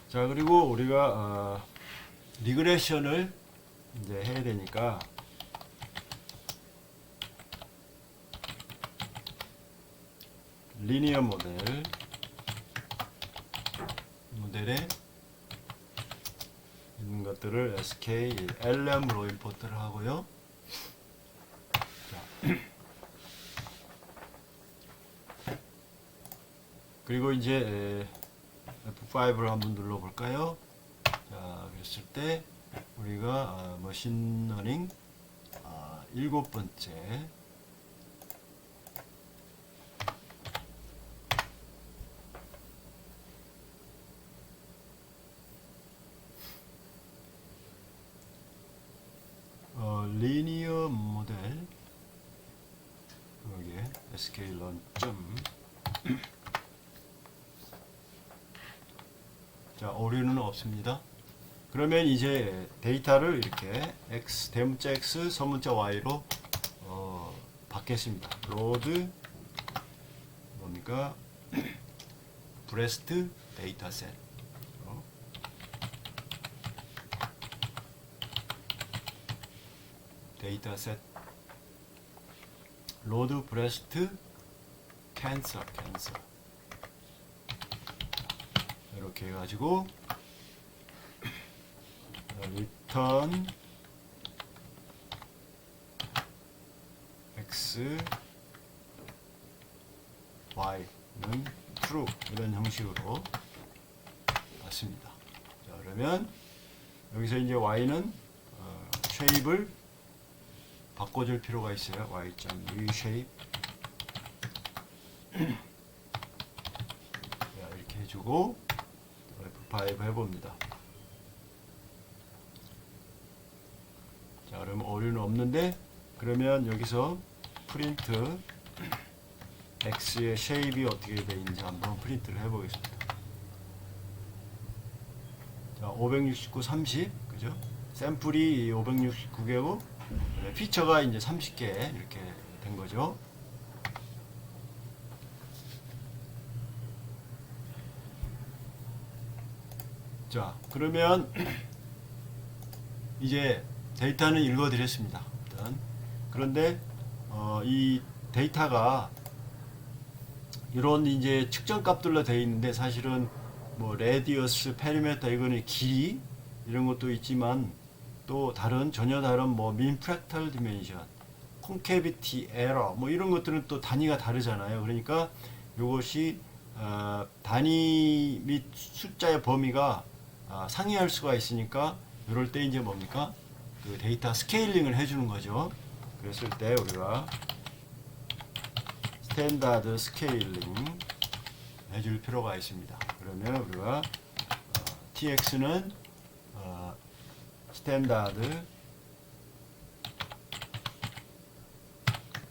자, 그리고 우리가 리그레션을 이제 해야 되니까 리니어 모델에 있는 것들을 SK LM으로 임포트를 하고요. 자. 그리고 이제 F5를 한번 눌러볼까요? 자, 그랬을 때 우리가 머신러닝 7번째 리니어 모델 여기에 sklearn 자, 오류는 없습니다. 그러면 이제 데이터를 이렇게 x 대문자 x 서문자 y로 받겠습니다. 로드 뭡니까? 브레스트 데이터셋 데이터셋 로드 브레스트 캔서 이렇게 해가지고 return x y는 true 이런 형식으로 왔습니다. 자, 그러면 여기서 이제 y는 shape을 바꿔줄 필요가 있어요. y.reshape 이렇게 해주고 F5 해봅니다. 자, 그러면 오류는 없는데 그러면 여기서 프린트 x의 쉐입이 어떻게 되어 있는지 한번 프린트를 해보겠습니다. 자, 569, 30 그죠? 샘플이 569개고 피처가 이제 30개 이렇게 된 거죠. 자, 그러면 이제 데이터는 읽어드렸습니다. 일단. 그런데 이 데이터가 이런 이제 측정 값들로 되어 있는데 사실은 뭐 레디어스, 페리메터 이거는 길이 이런 것도 있지만 또 전혀 다른 뭐 민 프랙탈 디멘션, 콘케비티 에러 뭐 이런 것들은 또 단위가 다르잖아요. 그러니까 이것이 단위 및 숫자의 범위가 상이할 수가 있으니까 이럴 때 이제 뭡니까? 그 데이터 스케일링을 해주는 거죠. 그랬을 때 우리가 스탠다드 스케일링 해줄 필요가 있습니다. 그러면 우리가 tx는 스탠다드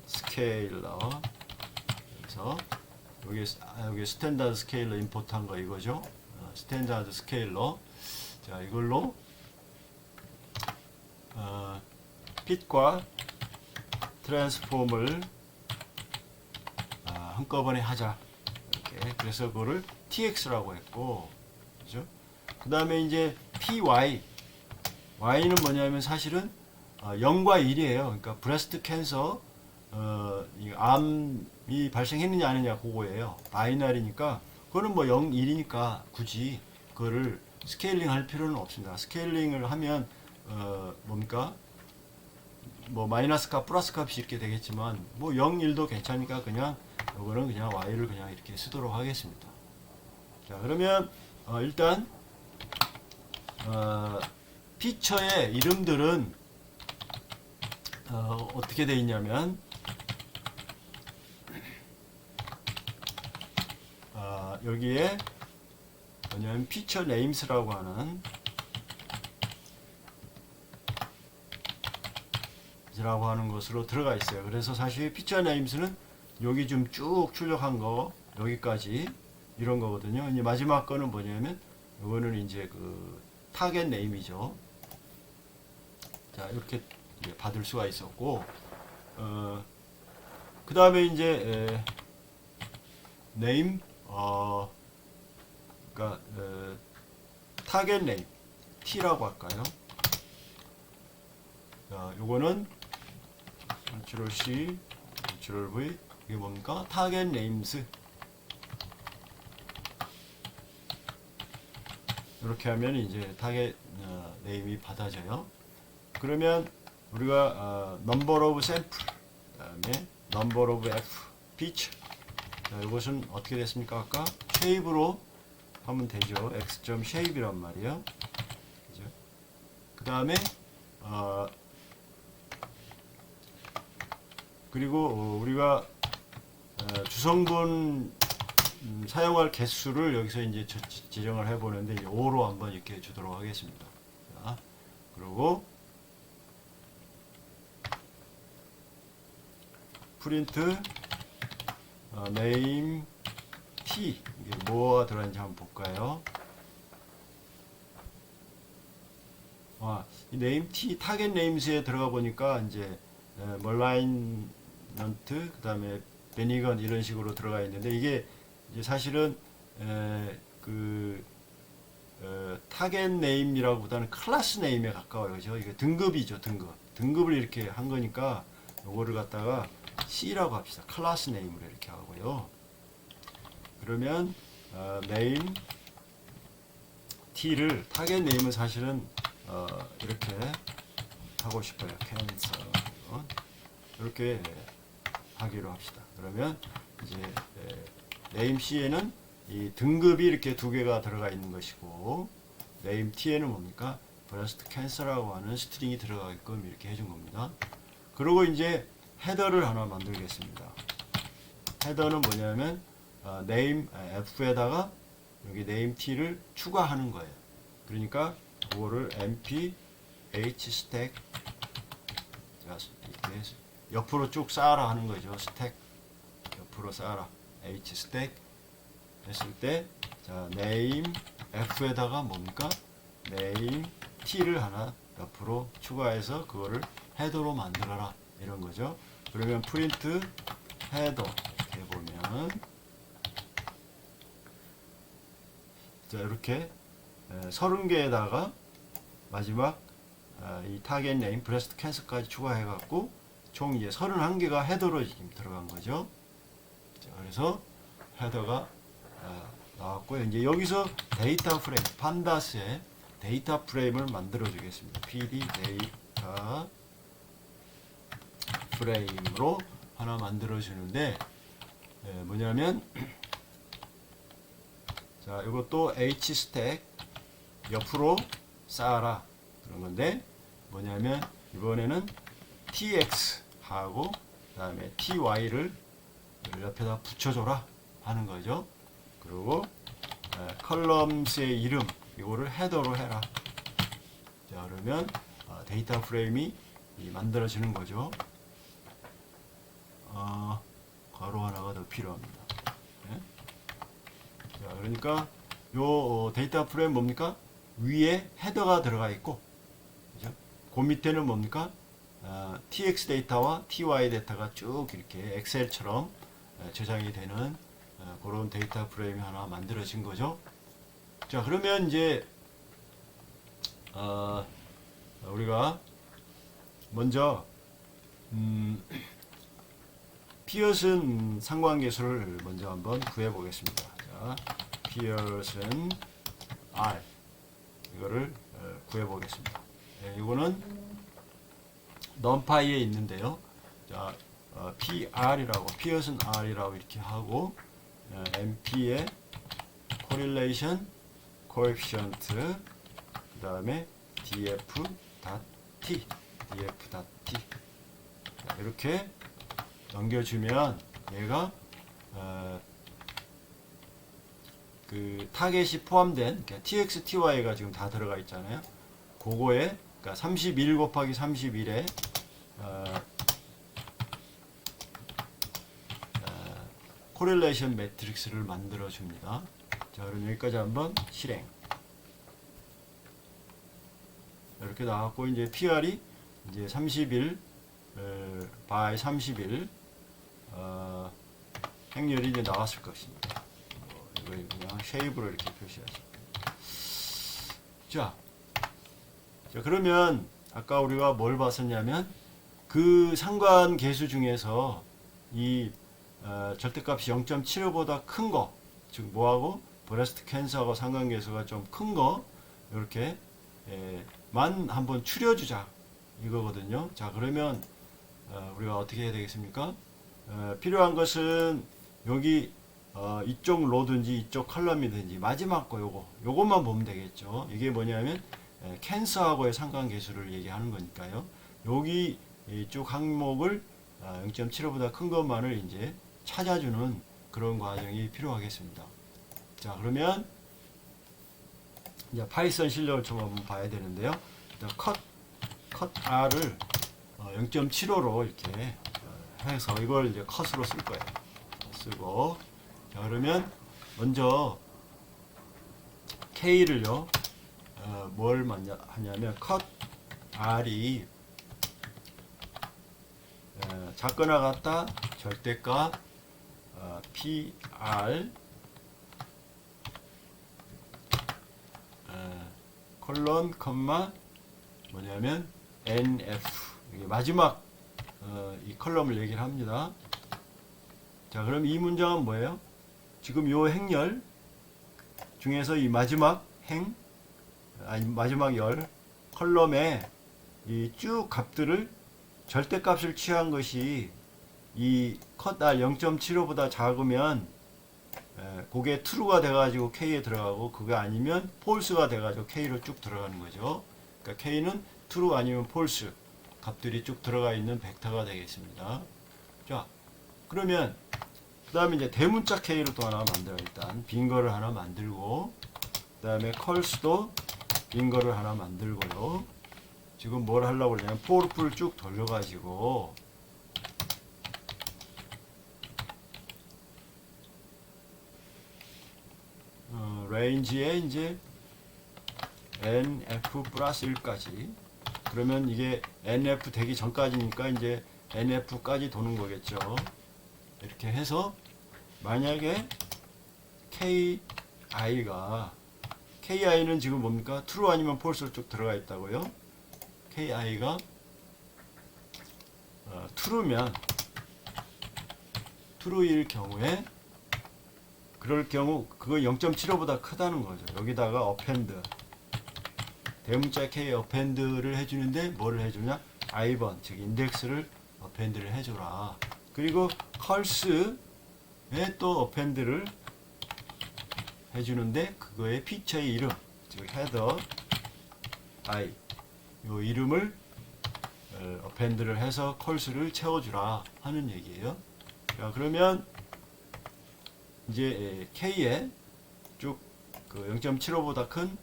스케일러 그래서 여기 스탠다드 스케일러 임포트한 거 이거죠. 스탠다드 스케일러 자 이걸로 핏과 트랜스폼을 한꺼번에 하자. 이렇게. 그래서 그거를 tx라고 했고, 그죠? 그 다음에 이제 py, y는 뭐냐면 사실은 0과 1이에요. 그러니까 브레스트 캔서, 이 암이 발생했느냐 아니냐 그거예요. 바이너리니까 그거는 뭐 0, 1이니까 굳이 그거를 스케일링 할 필요는 없습니다. 스케일링을 하면 뭡니까? 뭐 마이너스 값, 플러스 값이 이렇게 되겠지만 뭐 0, 1도 괜찮으니까 그냥 이거는 그냥 y를 그냥 이렇게 쓰도록 하겠습니다. 자, 그러면 일단 피처의 이름들은 어떻게 되어 있냐면 여기에 뭐냐면 피처 네임스라고 하는 라고 하는 것으로 들어가 있어요. 그래서 사실 피처 네임스는 여기 좀 쭉 출력한 거 여기까지 이런 거거든요. 이제 마지막 거는 뭐냐면 이거는 이제 그 타겟 네임이죠. 자, 이렇게 이제 받을 수가 있었고 그 다음에 이제 네임 그러니까 타겟 네임 T라고 할까요? 자, 요거는 컨트롤 C, 컨트롤 V 이게 뭡니까? 타겟 네임스. 이렇게 하면 이제 타겟 네임이 받아져요. 그러면 우리가 number of sample, 그다음에 number of f, pitch. 자, 이것은 어떻게 됐습니까? 아까 shape로 하면 되죠. x.shape이란 말이에요. 그죠? 그 다음에 그리고 우리가 주성분 사용할 개수를 여기서 이제 지정을 해보는데 5로 한번 이렇게 주도록 하겠습니다. 자, 그리고 프린트 name t 이게 뭐가 들어있는지 한번 볼까요? 이 name t 타겟 네임스에 들어가 보니까 이제 멀라인넌트 그 다음에 베니건 이런 식으로 들어가 있는데 이게 이제 사실은 타겟 네임이라고 보다는 클래스 네임에 가까워요. 그죠? 이게 등급이죠. 등급을 이렇게 한 거니까 요거를 갖다가 C라고 합시다. 클래스 네임으로 이렇게 하고요. 그러면 네임 T를 타겟 네임은 사실은 이렇게 하고 싶어요. 캔서 이렇게 하기로 합시다. 그러면 이제 네임 C에는 이 등급이 이렇게 두 개가 들어가 있는 것이고 네임 T에는 뭡니까? 브레스트 캔서라고 하는 스트링이 들어가게끔 이렇게 해준 겁니다. 그리고 이제 헤더를 하나 만들겠습니다. 헤더는 뭐냐면 네임 F에다가 여기 네임 T를 추가하는 거예요. 그러니까 그거를 np hstack 이렇게 옆으로 쭉 쌓아라 하는 거죠. 스택 옆으로 쌓아라 hstack 했을 때 자, name f에다가 뭡니까? name t를 하나 옆으로 추가해서 그거를 헤더로 만들어라 이런 거죠. 그러면 프린트 헤더 이렇게 보면 자, 이렇게 30개에다가 마지막 이 타겟 네임 브레스트 캔서까지 추가해 갖고 총 이제 31개가 헤더로 지금 들어간 거죠. 자, 그래서 헤더가 나왔고요. 이제 여기서 데이터 프레임 판다스의 데이터 프레임을 만들어 주겠습니다. pd 데이터 프레임으로 하나 만들어 주는데 뭐냐면 자, 이것도 hstack 옆으로 쌓아라 그런 건데 뭐냐면 이번에는 tx 하고 그 다음에 ty를 옆에다 붙여줘라 하는 거죠. 그리고 컬럼스의 이름 이거를 헤더로 해라. 자, 그러면 데이터 프레임이 만들어지는 거죠. 가로 하나가 더 필요합니다. 네? 자, 그러니까 요 데이터 프레임 뭡니까? 위에 헤더가 들어가 있고, 그죠? 그 밑에는 뭡니까? tx 데이터와 ty 데이터가 쭉 이렇게 엑셀처럼 저장이 되는 그런 데이터 프레임이 하나 만들어진 거죠. 자, 그러면 이제 우리가 먼저 피어슨 상관계수를 먼저 한번 구해 보겠습니다. 자, 피어슨 R 이거를 구해 보겠습니다. 이거는 numpy에 있는데요. 자, PR이라고 피어슨 R이라고 이렇게 하고 NP의 correlation coefficient 그 다음에 df.t 이렇게 넘겨주면 얘가 그 타겟이 포함된 그러니까 tx, ty가 지금 다 들어가 있잖아요. 그거에 그러니까 31 곱하기 31에 코렐레이션 매트릭스를 만들어 줍니다. 자, 그럼 여기까지 한번 실행. 이렇게 나왔고 이제 PR이 이제 31 by 31 행렬이 이제 나왔을 것입니다. 이걸 그냥 쉐입으로 이렇게 표시하죠. 자, 그러면 아까 우리가 뭘 봤었냐면 그 상관 계수 중에서 이 절대값이 0.75보다 큰 거, 즉 뭐하고 브레스트 캔서하고 상관 계수가 좀 큰 거 이렇게 만 한번 추려주자 이거거든요. 자, 그러면 우리가 어떻게 해야 되겠습니까? 필요한 것은 여기 이쪽 로든지 이쪽 컬럼이든지 마지막 거 요것만 보면 되겠죠. 이게 뭐냐면 캔서하고의 상관계수를 얘기하는 거니까요. 여기 이쪽 항목을 0.75보다 큰 것만을 이제 찾아주는 그런 과정이 필요하겠습니다. 자, 그러면 이제 파이썬 실력을 좀 한번 봐야 되는데요. 컷 R을 0.75로 이렇게 해서 이걸 이제 컷으로 쓸 거예요. 쓰고, 자, 그러면 먼저 K를요, 뭘 하냐면 컷 R이 작거나 같다 절대값 PR 콜론 컴마 뭐냐면 NF 이게 마지막 이 컬럼을 얘기를 합니다. 자, 그럼 이 문장은 뭐예요? 지금 요 행렬 중에서 이 마지막 마지막 열 컬럼에 이 쭉 값들을 절대값을 취한 것이 이 컷 R 0.75보다 작으면 그게 true가 돼가지고 K에 들어가고 그게 아니면 false가 돼가지고 K로 쭉 들어가는 거죠. 그러니까 K는 true 아니면 false 값들이 쭉 들어가 있는 벡터가 되겠습니다. 자, 그러면 그 다음에 이제 대문자 K로 또 하나 만들어 일단 빈 거를 하나 만들고 그 다음에 컬스도 빈 거를 하나 만들고요. 지금 뭘 하려고 그러냐면 for를 쭉 돌려가지고 레인지에 이제 nf 플러스 1까지 그러면 이게 nf 되기 전까지니까 이제 nf까지 도는 거겠죠. 이렇게 해서 만약에 ki는 지금 뭡니까? true 아니면 false로 쭉 들어가 있다고요. ki가 true일 경우에 그럴 경우 그거 0.75보다 크다는 거죠. 여기다가 append 대문자 k append를 해주는데 뭐를 해주냐? i번 즉 인덱스를 append를 해줘라. 그리고 curse에 또 append를 해주는데 그거의 피처의 이름 즉 header i 요 이름을 append를 해서 curse를 채워주라 하는 얘기예요. 자, 그러면 이제 K에 쭉 그 0.75보다 큰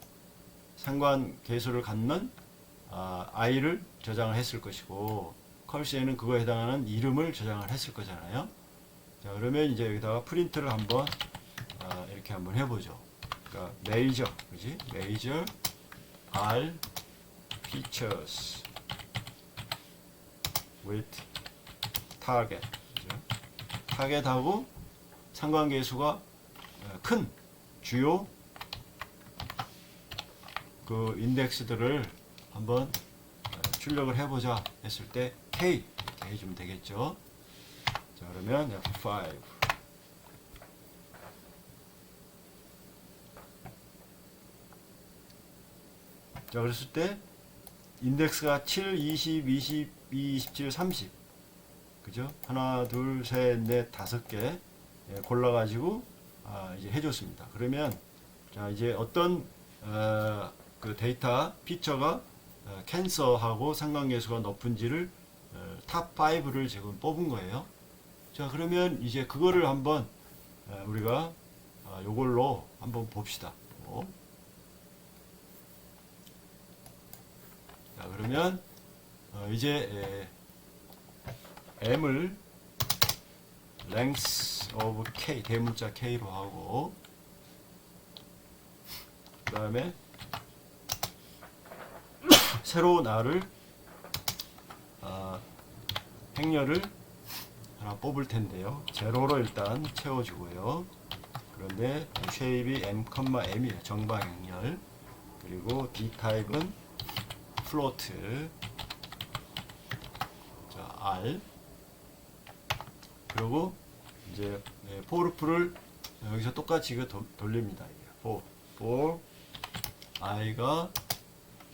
상관 계수를 갖는 i를 저장을 했을 것이고 컬스에는 그거에 해당하는 이름을 저장을 했을 거잖아요. 자, 그러면 이제 여기다가 프린트를 한번 이렇게 한번 해보죠. 그러니까 major, 그지? major R features with target, 그죠? 타겟하고 상관계수가 큰 주요 그 인덱스들을 한번 출력을 해보자 했을 때 K 이렇게 해주면 되겠죠. 자, 그러면 F5. 자, 그랬을 때 인덱스가 7, 20, 22, 27, 30 그죠? 하나, 둘, 셋, 넷, 5개 골라가지고 이제 해줬습니다. 그러면 자, 이제 어떤 그 데이터 피처가 캔서하고 상관계수가 높은지를 탑 5를 지금 뽑은 거예요. 자, 그러면 이제 그거를 한번 우리가 요걸로 한번 봅시다. 자, 그러면 이제 M을 length of K 대문자 K로 하고 그 다음에 새로운 R을 행렬을 하나 뽑을 텐데요. 제로로 일단 채워주고요. 그런데 쉐입이 M,M이에요. 정방 행렬. 그리고 D 타입은 플로트. 자, R. 그리고 이제 포르프를 여기서 똑같이 이거 돌립니다. for i가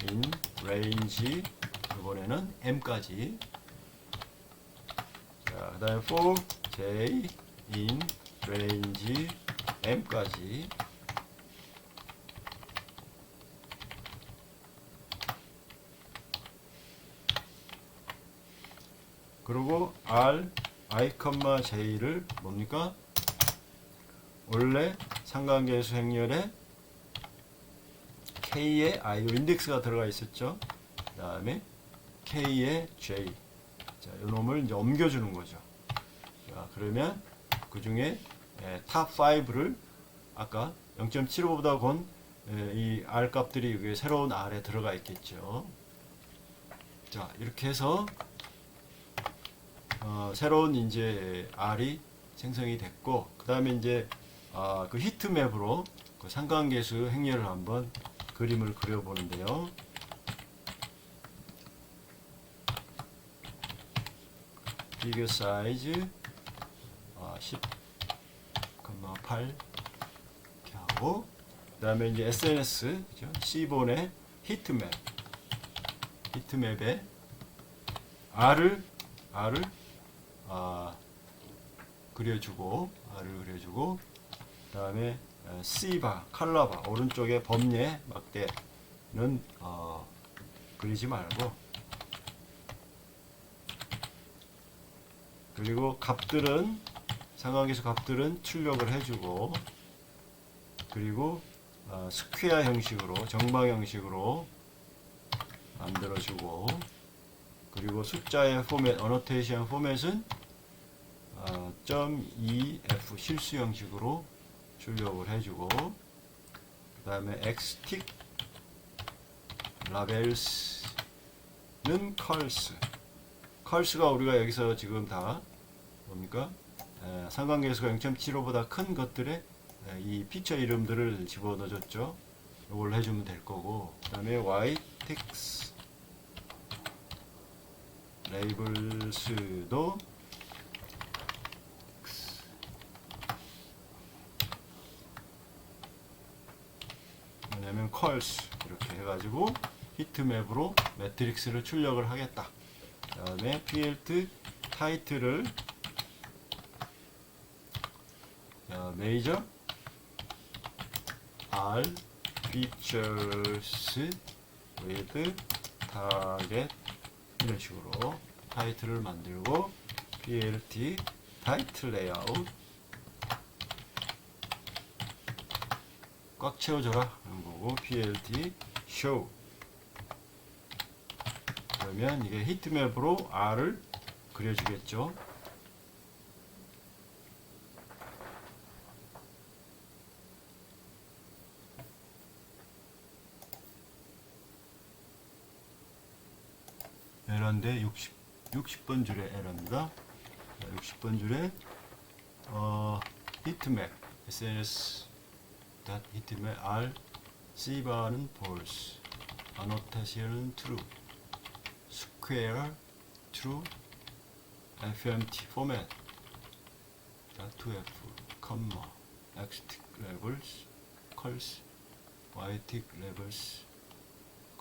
in range 이번에는 m까지. 자, 그다음에 for j in range m까지. 그리고 r i, j를 뭡니까? 원래 상관계수 행렬에 k에 i 인덱스가 들어가 있었죠. 그 다음에 k에 j. 자, 이 놈을 이제 옮겨주는 거죠. 자, 그러면 그 중에 탑 5를 아까 0.75보다 건 이 r 값들이 여기 새로운 r에 들어가 있겠죠. 자, 이렇게 해서 새로운 이제 R이 생성이 됐고, 그 다음에 이제 그 히트맵으로 그 상관계수 행렬을 한번 그림을 그려보는데요. 비교 사이즈 10,8 이렇게 하고, 그 다음에 이제 SNS 그죠? C본의 히트맵에 R을 그려주고 그 다음에 C바 칼라바 오른쪽에 범례 막대는 그리지 말고, 그리고 값들은 상관계수 값들은 출력을 해주고, 그리고 스퀘어 형식으로 정방 형식으로 만들어주고, 그리고 숫자의 포맷, 어노테이션 포맷은 .ef 실수 형식으로 출력을 해주고, 그 다음에 xtick labels는 curse가 우리가 여기서 지금 다 뭡니까? 상관계수가 0.75보다 큰 것들의 이 피처 이름들을 집어넣어줬죠. 이걸 해주면 될 거고, 그 다음에 ytext 레이블스도 뭐냐면 컬스 이렇게 해가지고 히트맵으로 매트릭스를 출력을 하겠다. 그 다음에 plt 타이틀을 메이저 R features with target 이런 식으로 타이틀을 만들고, plt 타이틀 레이아웃 꽉 채워줘라 이런 거고, plt show 그러면 이게 히트맵으로 R을 그려주겠죠. 에러인데 60번 줄에 에러입니다. 60번 줄에 히트맵 SNS 히트맵 R C바는 false, annotation은 true, square true, fmt format .2f, comma, xtick labels, curse, ytick labels,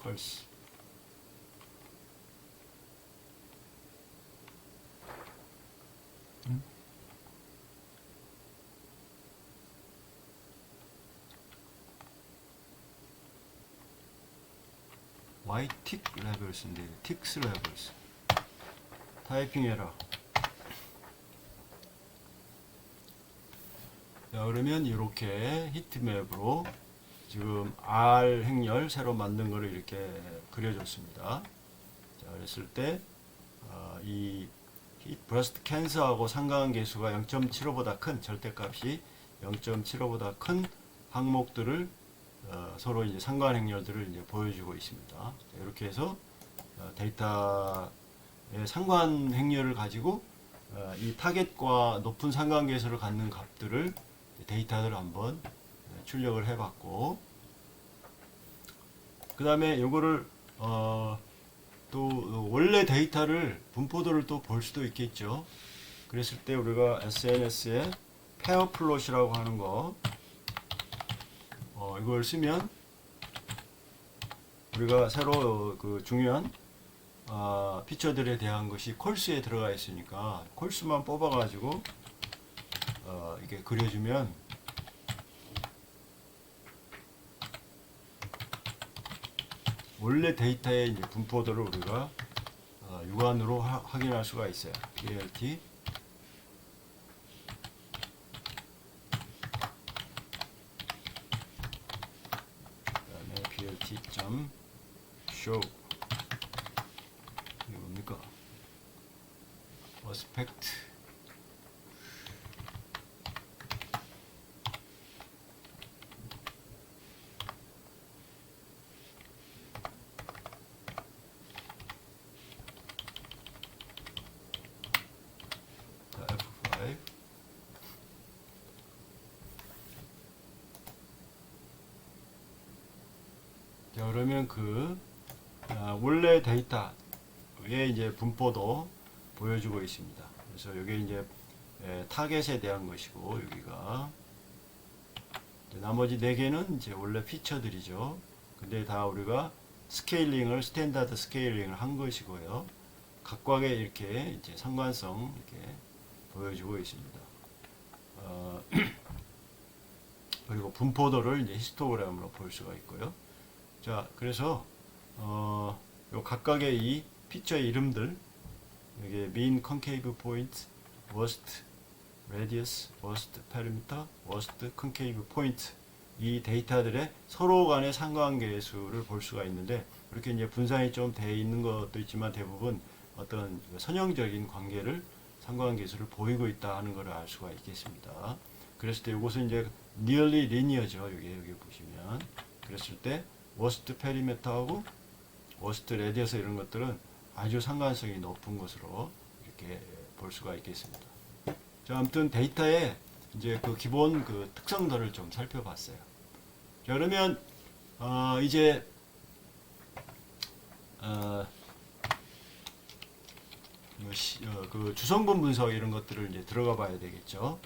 curse. ytick labels인데 ticks labels. 타이핑 에러. 자, 그러면 이렇게 히트맵으로 지금 R 행렬 새로 만든 거를 이렇게 그려줬습니다. 자, 그랬을 때 이 브레스트 캔서하고 상관계수가 0.75보다 큰 절대값이 0.75보다 큰 항목들을 서로 이제 상관 행렬들을 이제 보여주고 있습니다. 자, 이렇게 해서 데이터의 상관 행렬을 가지고 이 타겟과 높은 상관계수를 갖는 값들을 데이터를 한번 출력을 해봤고, 그 다음에 요거를 또 원래 데이터를 분포도를 또 볼 수도 있겠죠. 그랬을 때 우리가 SNS에 페어 플롯이라고 하는 거 이걸 쓰면 우리가 새로 그 중요한 피처들에 대한 것이 콜스에 들어가 있으니까 콜스만 뽑아 가지고 이게 그려주면 원래 데이터의 이제 분포도를 우리가 육안으로 확인할 수가 있어요. PLT 그다음에 PLT.show 이게 뭡니까? aspect F5 자, 그러면 그 원래 데이터의 이제 분포도 보여주고 있습니다. 그래서 이게 이제 타겟에 대한 것이고, 여기가 나머지 4개는 이제 원래 피처들이죠. 근데 다 우리가 스케일링을 스탠다드 스케일링을 한 것이고요. 각각의 이렇게 이제 상관성 이렇게 보여주고 있습니다. 그리고 분포도를 이제 히스토그램으로 볼 수가 있고요. 자, 그래서 요 각각의 이 피처의 이름들, 여기 mean concave point, worst radius, worst perimeter, worst concave point, 이 데이터들의 서로 간의 상관계수를 볼 수가 있는데, 이렇게 이제 분산이 좀 돼 있는 것도 있지만 대부분 어떤 선형적인 관계를 상관계수를 보이고 있다 하는 것을 알 수가 있겠습니다. 그랬을 때 이것은 이제 nearly linear죠. 여기 보시면 그랬을 때 worst perimeter하고 worst radius 이런 것들은 아주 상관성이 높은 것으로 이렇게 볼 수가 있겠습니다. 자, 아무튼 데이터의 이제 그 기본 그 특성들을 좀 살펴봤어요. 자, 그러면 이제 그 주성분 분석 이런 것들을 이제 들어가 봐야 되겠죠.